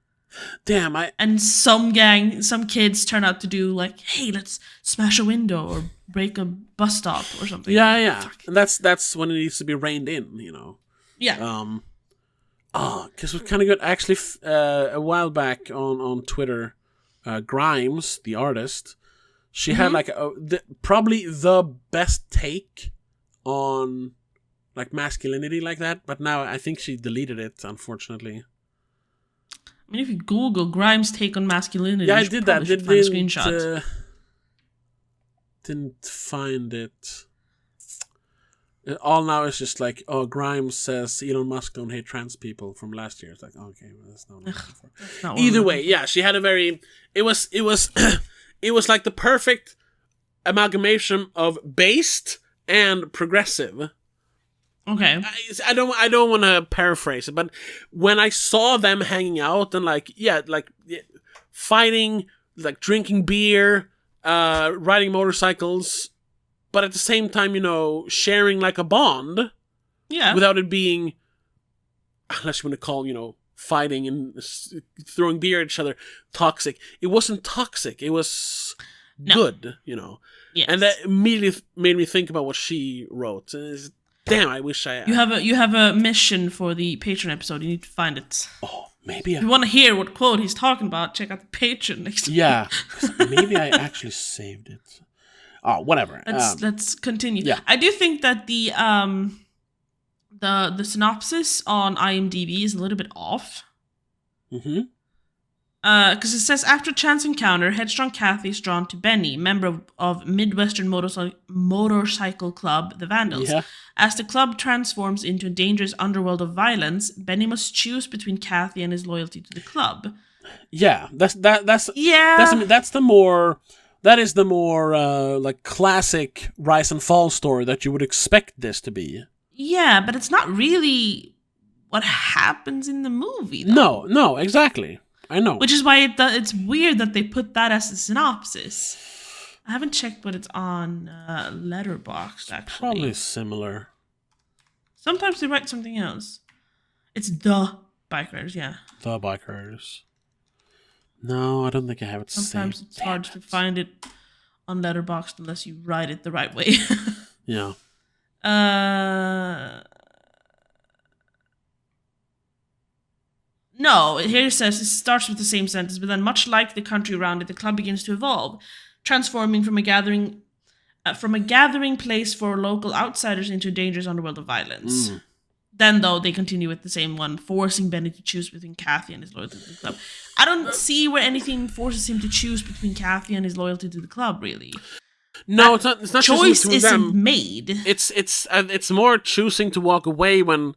Damn, And some kids turn out to do like, hey, let's smash a window or break a bus stop or something. Yeah. Fuck. And that's when it needs to be reined in, Yeah. Because it was kind of good. Actually, a while back on Twitter, Grimes, the artist, she had like probably the best take on like masculinity like that. But now I think she deleted it, unfortunately. I mean, if you Google Grimes' take on masculinity, I did that. Find a screenshot. Didn't find it. All now is just like, Grimes says Elon Musk don't hate trans people from last year. It's like, okay, well, that's not what I'm looking for. Either way, she had a very. It was it was like the perfect amalgamation of based and progressive. Okay. I don't want to paraphrase it, but when I saw them hanging out and fighting, like drinking beer, riding motorcycles, but at the same time, sharing like a bond. Yeah. Without it being, unless you want to call, fighting and throwing beer at each other toxic. It wasn't toxic. It was good, Yes. And that immediately made me think about what she wrote. Damn, I wish I... You have a mission for the Patreon episode. You need to find it. Oh, maybe... If you want to hear what quote he's talking about, check out the Patreon next time. Yeah. Maybe I actually saved it. Oh, whatever. Let's continue. Yeah. I do think that the synopsis on IMDb is a little bit off. Mm-hmm. Because it says, after a chance encounter, headstrong Kathy is drawn to Benny, member of Midwestern motorcycle club, the Vandals. Yeah. As the club transforms into a dangerous underworld of violence, Benny must choose between Kathy and his loyalty to the club. Yeah, that is the more like classic rise and fall story that you would expect this to be. Yeah, but it's not really what happens in the movie, though. No, exactly. I know. Which is why it's weird that they put that as a synopsis. I haven't checked what it's on Letterboxd, actually. Probably similar. Sometimes they write something else. It's The Bikeriders, yeah. The Bikeriders. No, I don't think I have it. Sometimes it's hard to find it on Letterboxd unless you write it the right way. Yeah. No, here it says it starts with the same sentence, but then much like the country around it, the club begins to evolve, transforming from a gathering place for local outsiders into a dangerous underworld of violence. Then, though, they continue with the same one, forcing Benny to choose between Kathy and his loyalty to the club. I don't see where anything forces him to choose between Kathy and his loyalty to the club, really. No, it's not. It's not choice isn't them. Made. It's more choosing to walk away when,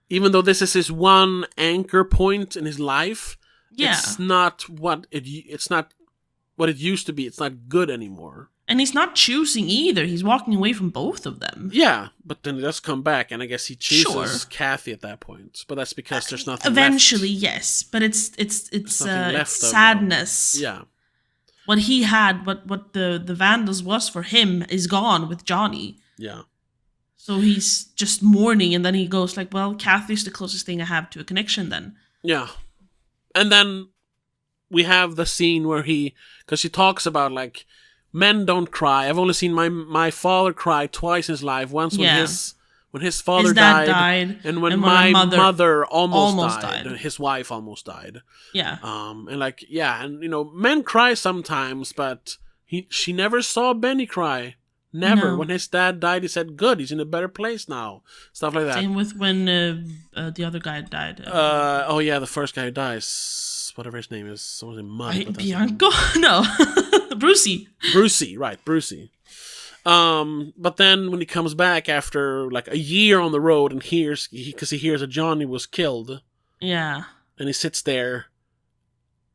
even though this is his one anchor point in his life, it's not what it used to be. It's not good anymore. And he's not choosing either. He's walking away from both of them. Yeah, but then he does come back, and I guess he chooses Kathy at that point. But that's because there's nothing eventually, left. Yes. But it's sadness. Yeah. What he had, what the Vandals was for him is gone with Johnny. Yeah. So he's just mourning, and then he goes like, well, Kathy's the closest thing I have to a connection then. Yeah. And then we have the scene where because he talks about like, men don't cry. I've only seen my father cry twice in his life. Once when his father died, and when my mother almost died. His wife almost died. Yeah. And men cry sometimes, but she never saw Benny cry. Never. No. When his dad died, he said, "Good, he's in a better place now." Stuff like that. Same with when the other guy died. The first guy who dies, whatever his name is. Someone's in mud. Bianco? No. Brucey. Right, Brucey. But then when he comes back after like a year on the road and hears that Johnny was killed. Yeah. And he sits there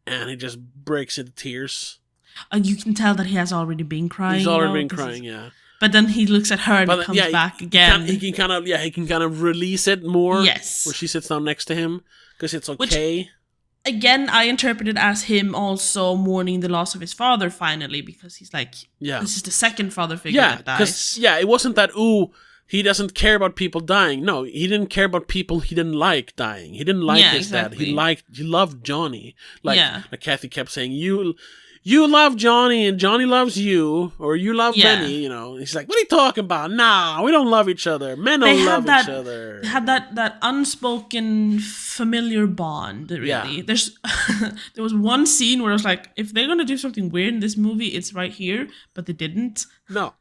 and he just breaks into tears. You can tell that he has already been crying. He's already been crying, yeah. But then he looks at her and comes back again. He can kind of release it more. Yes. Where she sits down next to him because it's okay. Which, again, I interpret it as him also mourning the loss of his father finally, because he's like, this is the second father figure that dies. It wasn't that, he doesn't care about people dying. No, he didn't care about people he didn't like dying. He didn't like his dad. He loved Johnny. Like Kathy kept saying, you love Johnny and Johnny loves you, or you love Benny, He's like, what are you talking about? Nah, we don't love each other. Men don't love each other. They had that unspoken familiar bond, really. Yeah. There was one scene where I was like, if they're going to do something weird in this movie, it's right here, but they didn't. No.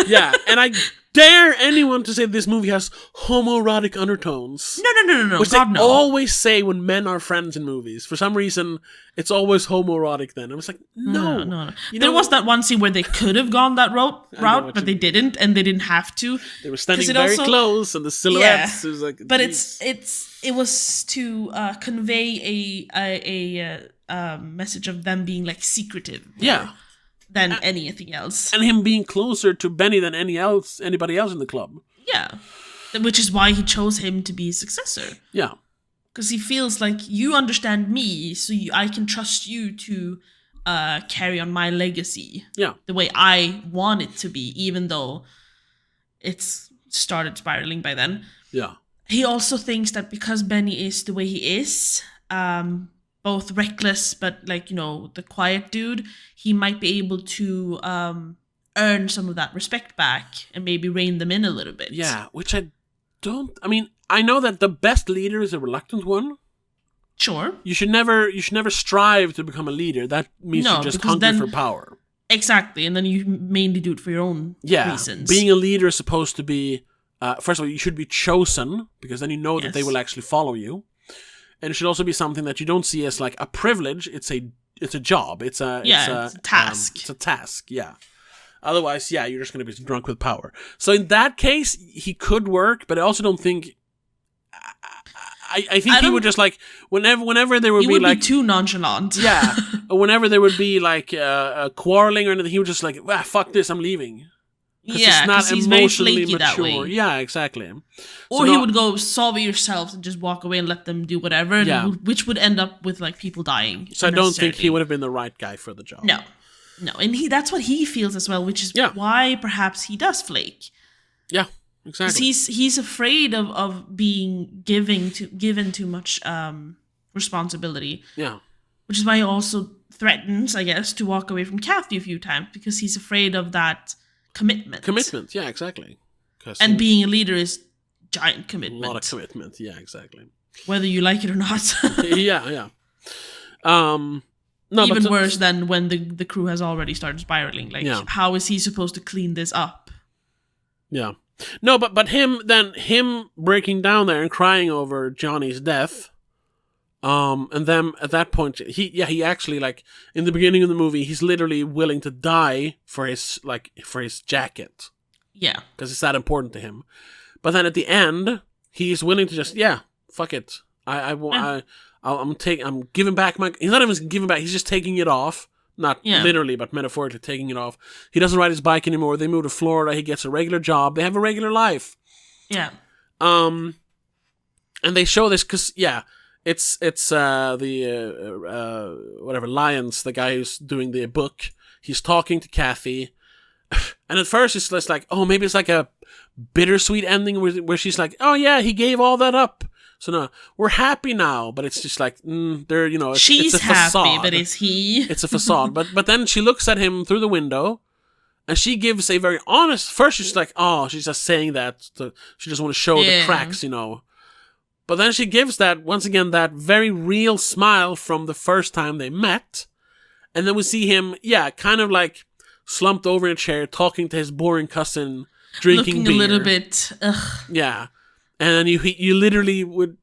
Yeah, and I dare anyone to say this movie has homoerotic undertones. No. Which they always say when men are friends in movies. For some reason, it's always homoerotic then. I was like, no. There was that one scene where they could have gone that route, but they didn't, and they didn't have to. They were standing very close, and the silhouettes. Yeah, it was like, but it was to convey a message of them being like secretive. Yeah. Than anything else. And him being closer to Benny than anybody else in the club. Yeah. Which is why he chose him to be his successor. Yeah. Because he feels like, you understand me, so I can trust you to carry on my legacy. Yeah. The way I want it to be, even though it's started spiraling by then. Yeah. He also thinks that because Benny is the way he is, both reckless, but the quiet dude, he might be able to earn some of that respect back and maybe rein them in a little bit. Yeah, which I know that the best leader is a reluctant one. Sure. You should never strive to become a leader. That means you're just hungry for power. Exactly, and then you mainly do it for your own reasons. Being a leader is supposed to be, first of all, you should be chosen, because then you know that they will actually follow you. And it should also be something that you don't see as like a privilege. It's a job. It's a task. It's a task. Yeah. Otherwise, you're just going to be drunk with power. So in that case, he could work, but I also don't think. I think he would just like whenever there would be like too nonchalant. Yeah. Whenever there would be like quarreling or anything, he would just like, fuck this, I'm leaving. Yeah, because he's very flaky that way. Yeah, exactly. Or he would go, solve it yourself and just walk away and let them do whatever, which would end up with like people dying. So I don't think he would have been the right guy for the job. No, and that's what he feels as well, which is why perhaps he does flake. Yeah. exactly. He's afraid of being given too much responsibility. Yeah. Which is why he also threatens, I guess, to walk away from Kathy a few times, because he's afraid of that commitment. Commitment, yeah, exactly. And being a leader is giant commitment. A lot of commitment, yeah, exactly. Whether you like it or not. Yeah. No, even worse than when the crew has already started spiraling. Like, how is he supposed to clean this up? Yeah. No, but him breaking down there and crying over Johnny's death, and then at that point, he actually, like, in the beginning of the movie, he's literally willing to die for his jacket. Yeah. Because it's that important to him. But then at the end, he's willing to just, fuck it. I'm giving back my... He's not even giving back, he's just taking it off. Not literally, but metaphorically taking it off. He doesn't ride his bike anymore. They move to Florida. He gets a regular job. They have a regular life. Yeah. And they show this because, it's whatever, Lyons, the guy who's doing the book. He's talking to Kathy. And at first it's just like, oh, maybe it's like a bittersweet ending where she's like, oh yeah, he gave all that up. So no, we're happy now, but it's just like, she's it's a facade. Happy, but is he? It's a facade. But then she looks at him through the window, and she gives a very honest. First, she's like, oh, she's just saying that she doesn't want to show the cracks, But then she gives that once again that very real smile from the first time they met, and then we see him, kind of like slumped over in a chair, talking to his boring cousin, drinking looking beer. A little bit. Ugh. Yeah. And then you literally would,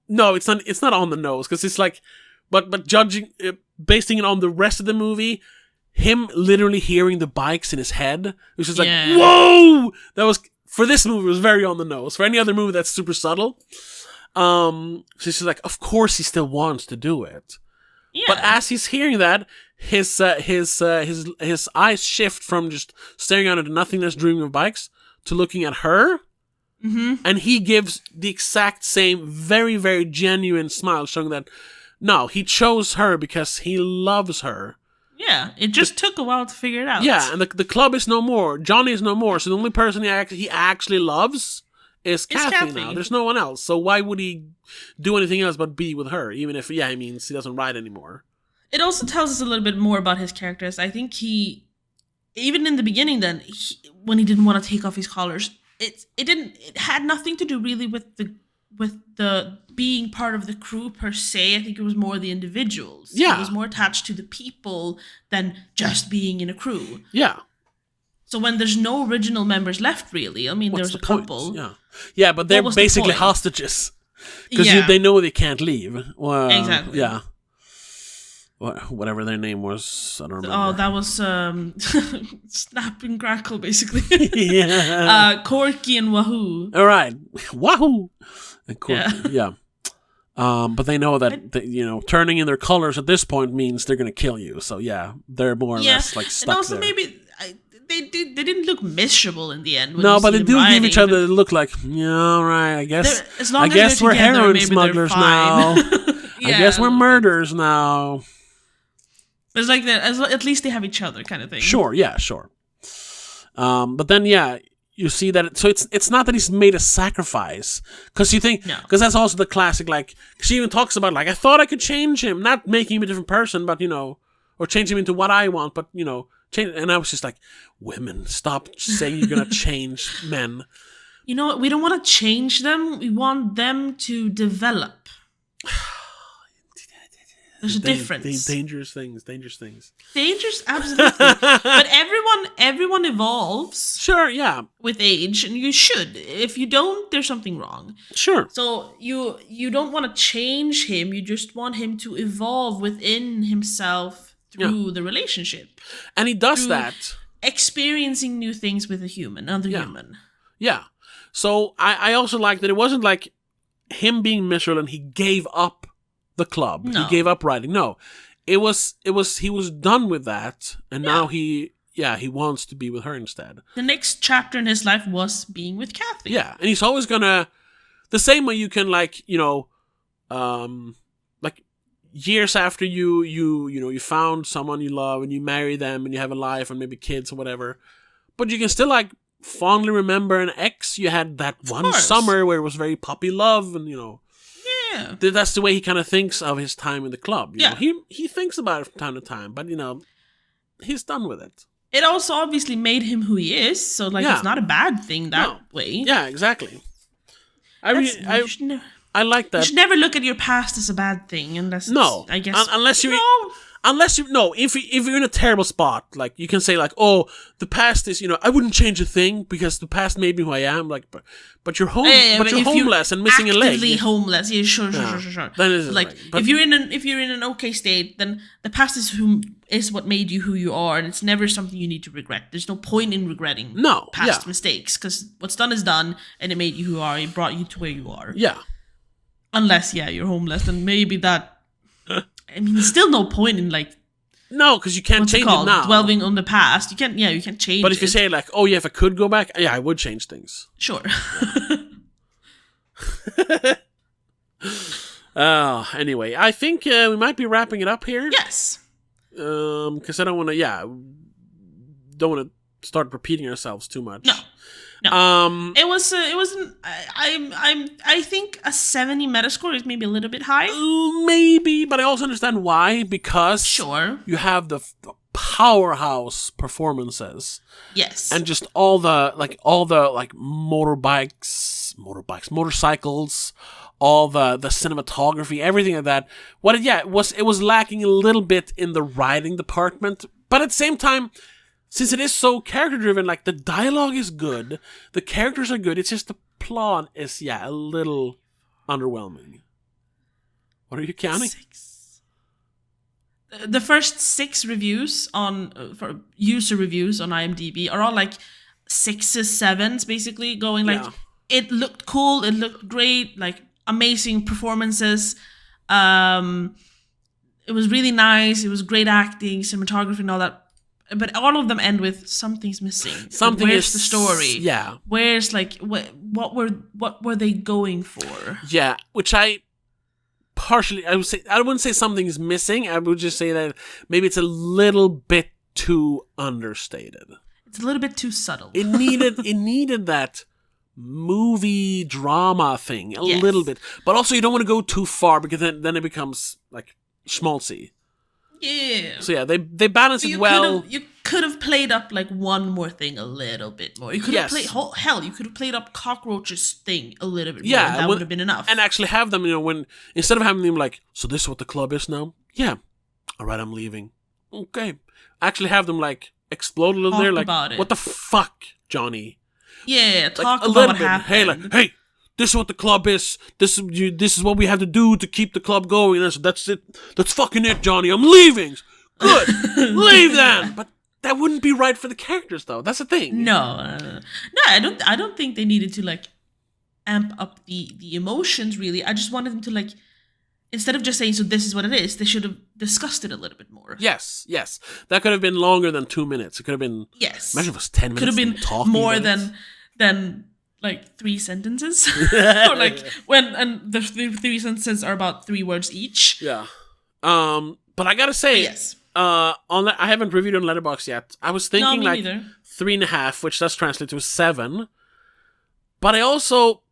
no, it's not on the nose, because it's like, but judging, basing it on the rest of the movie, him literally hearing the bikes in his head, which is like, whoa, that was, for this movie, it was very on the nose. For any other movie, that's super subtle. So she's like, of course he still wants to do it. Yeah. But as he's hearing that, his eyes shift from just staring out into nothingness, dreaming of bikes, to looking at her. Mm-hmm. And he gives the exact same very, very genuine smile, showing that, no, he chose her because he loves her. Yeah, it just took a while to figure it out. Yeah, and the club is no more. Johnny is no more. So the only person he actually loves is Kathy now. There's no one else. So why would he do anything else but be with her? Even if, he means he doesn't ride anymore. It also tells us a little bit more about his characters. I think even in the beginning then, when he didn't want to take off his collars, it had nothing to do really with the being part of the crew per se. I think it was more the individuals. Yeah. It was more attached to the people than just being in a crew. Yeah. So when there's no original members left, really, I mean, there's a couple. Yeah. Yeah, but they're basically hostages. Because they know they can't leave. Well, exactly. Yeah. Whatever their name was, I don't remember. Oh, that was Snap and Crackle, basically. Yeah. Corky and Wahoo. All right, Wahoo. And Corky, yeah. But they know that turning in their colors at this point means they're going to kill you. So they're more or less like stuck. And also there. maybe they didn't look miserable in the end. No, but they do give each other a look like, all right, I guess. I guess we're heroin smugglers now. I guess we're murderers now. It's like that. At least they have each other, kind of thing. Sure, yeah, sure. But then, you see that. So it's not that he's made a sacrifice, because you think, because that's also the classic. Like, she even talks about, like, I thought I could change him, not making him a different person, but or change him into what I want, but change. And I was just like, women, stop saying you're gonna change men. You know what? We don't want to change them. We want them to develop. There's a difference. Dangerous things. Dangerous, absolutely. But everyone evolves. Sure, yeah. With age, and you should. If you don't, there's something wrong. Sure. So you don't want to change him. You just want him to evolve within himself through the relationship. And he does that. Experiencing new things with a human, another human. Yeah. So I also like that it wasn't like him being miserable and he gave up the club. No. He gave up riding. No. He was done with that, and now he wants to be with her instead. The next chapter in his life was being with Kathy. Yeah, and he's always gonna, the same way you can, like, like years after you found someone you love and you marry them and you have a life and maybe kids or whatever, but you can still, like, fondly remember an ex, you had that one summer where it was very puppy love, and Yeah. that's the way he kind of thinks of his time in the club. You know? He thinks about it from time to time, but he's done with it. It also obviously made him who he is, so it's not a bad thing that way. Yeah, exactly. I like that. You should never look at your past as a bad thing, unless I guess Unless if you're in a terrible spot, like you can say like, oh, the past is, I wouldn't change a thing because the past made me who I am. Like, but you're home, but you're homeless and missing a leg. Actively homeless, yeah, sure. That is like right. But if you're in an okay state, then the past is what made you who you are, and it's never something you need to regret. There's no point in regretting past mistakes, because what's done is done, and it made you who you are. It brought you to where you are. Yeah. Unless you're homeless, then maybe that. I mean, there's still no point in no, because you can't change it now. Dwelling on the past, you can't change it. But if you say like, oh yeah, if I could go back, I would change things. Sure. Anyway, I think we might be wrapping it up here. Yes. Because I don't want to start repeating ourselves too much. No. It wasn't. I think a 70 Metascore is maybe a little bit high. Maybe, but I also understand why, because you have the powerhouse performances. Yes. And just all the motorcycles, all the cinematography, everything like that. It was lacking a little bit in the writing department, but at the same time, since it is so character-driven, the dialogue is good, the characters are good, it's just the plot is, a little underwhelming. What are you counting? 6. The first 6 reviews for user reviews on IMDb are all 6s, 7s, basically, going it looked cool, it looked great, amazing performances, it was really nice, it was great acting, cinematography and all that. But all of them end with something's missing. Where's the story? Yeah. Where's what were they going for? Yeah, which I would say, I wouldn't say something's missing. I would just say that maybe it's a little bit too understated. It's a little bit too subtle. It needed that movie drama thing a little bit, but also you don't want to go too far because then it becomes schmaltzy. Yeah. So they balance it well. You could have played up one more thing a little bit more. You could have played you could have played up cockroaches thing a little bit more. And that would have been enough. And actually have them, when instead of having them so this is what the club is now? Yeah. All right, I'm leaving. Okay. Actually have them explode a little there about it. What the fuck, Johnny? Yeah, talk about what happened. Hey, this is what the club is. This is what we have to do to keep the club going. That's it. That's fucking it, Johnny. I'm leaving. Good. Leave then. But that wouldn't be right for the characters, though. That's the thing. No, I don't think they needed to amp up the emotions. Really, I just wanted them to instead of just saying, so this is what it is, they should have discussed it a little bit more. Yes. That could have been longer than 2 minutes. It could have been. Yes. Imagine if it was 10 minutes. Could have been more than 3 sentences. Or when the 3 sentences are about 3 words each. Yeah. But I gotta say, yes. On that, I haven't reviewed on Letterboxd yet. I was thinking neither. 3.5, which does translate to a 7. But I also,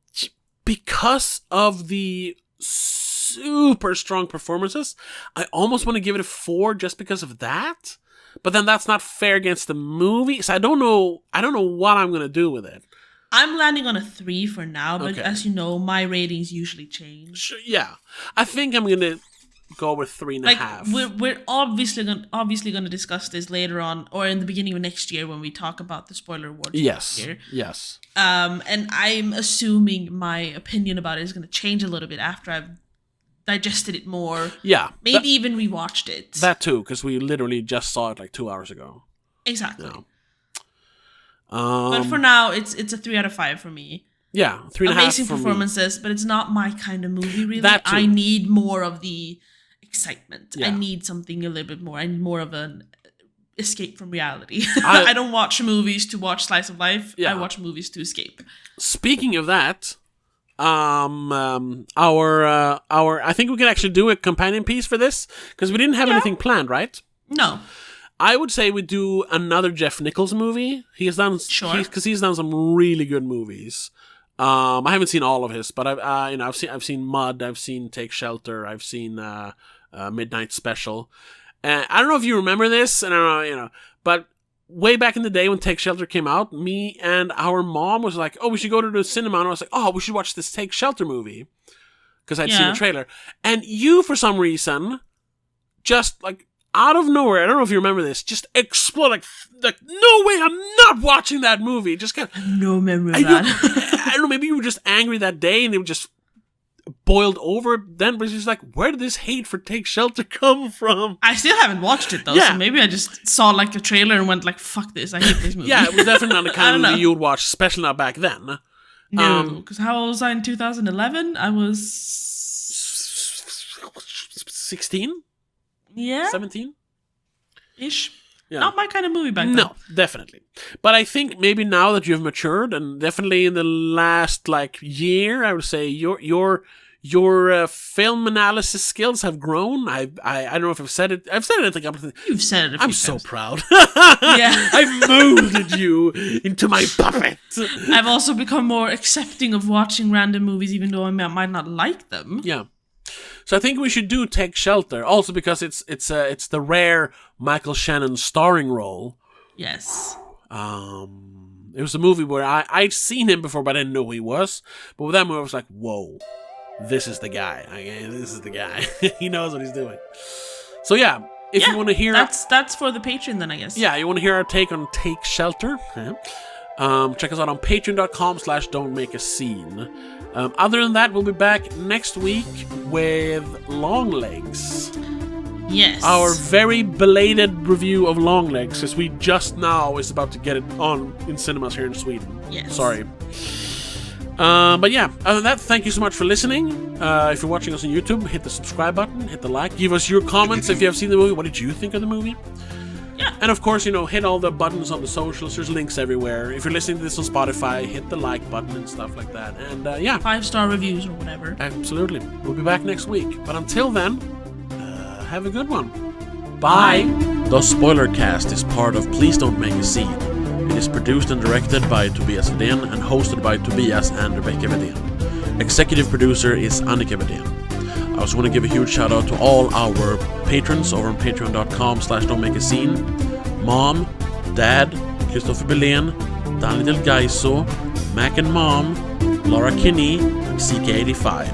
because of the super strong performances, I almost want to give it a 4 just because of that. But then that's not fair against the movie, so I don't know what I'm gonna do with it. I'm landing on a 3 for now, but as you know, my ratings usually change. Sure, yeah, I think I'm gonna go with 3.5. We're obviously gonna discuss this later on, or in the beginning of next year when we talk about the spoiler awards. Yes. And I'm assuming my opinion about it is gonna change a little bit after I've digested it more. Yeah. Maybe even rewatched it. That too, because we literally just saw it 2 hours ago. Exactly. Yeah. But for now, it's a 3 out of 5 for me. Yeah, 3.5. Amazing performances, but it's not my kind of movie, really. That too. I need more of the excitement. Yeah. I need something a little bit more. I need more of an escape from reality. I don't watch movies to watch slice of life. Yeah. I watch movies to escape. Speaking of that, our I think we can actually do a companion piece for this because we didn't have anything planned, right? No. I would say we do another Jeff Nichols movie. He's done because he's done some really good movies. I haven't seen all of his, but I've seen Mud, I've seen Take Shelter, I've seen Midnight Special. I don't know if you remember this, and I don't know, but way back in the day when Take Shelter came out, me and our mom was like, "Oh, we should go to the cinema," and I was like, "Oh, we should watch this Take Shelter movie," because I'd seen the trailer. And you, for some reason, just like out of nowhere, I don't know if you remember this, just explode like no way, I'm not watching that movie. Just kind of no memory of that. I don't know, maybe you were just angry that day and it just boiled over then, but it's just like, where did this hate for Take Shelter come from? I still haven't watched it though, so maybe I just saw like a trailer and went like, fuck this, I hate this movie. Yeah, it was definitely not the kind of movie you would watch, especially not back then. No, because how old was I in 2011? I was 16? Yeah. 17? Ish. Yeah. Not my kind of movie back then. No, definitely. But I think maybe now that you've matured, and definitely in the last year, I would say your film analysis skills have grown. I don't know if I've said it. I've said it a couple of times. You've said it a few I'm times. so proud. Yeah. I've molded you into my puppet. I've also become more accepting of watching random movies, even though I might not like them. Yeah. So I think we should do Take Shelter, also because it's the rare Michael Shannon starring role. Yes. It was a movie where I'd seen him before, but I didn't know who he was. But with that movie, I was like, whoa, this is the guy. This is the guy. He knows what he's doing. So yeah, if you want to hear... That's for the Patreon then, I guess. Yeah, you want to hear our take on Take Shelter? Check us out on patreon.com/don'tmakeascene. Other than that, we'll be back next week with Longlegs. Yes. Our very belated review of Longlegs, because we just now is about to get it on in cinemas here in Sweden. Yes. Sorry. But yeah, other than that, thank you so much for listening. If you're watching us on YouTube, hit the subscribe button, hit the like, give us your comments if you have seen the movie. What did you think of the movie? Yeah. And of course, hit all the buttons on the socials. There's links everywhere. If you're listening to this on Spotify, hit the like button and stuff like that. And yeah. 5-star reviews or whatever. Absolutely. We'll be back next week. But until then, have a good one. Bye. The Spoilercast is part of Please Don't Make a Scene. It is produced and directed by Tobias Vedén and hosted by Tobias and Rebecca Vedén. Executive producer is Annika Vedén. I also want to give a huge shout out to all our patrons over on patreon.com/don'tmakeascene. Mom, Dad, Christopher Belén, Daniel Del Gaiso, Mac and Mom, Laura Kinney, and CK85.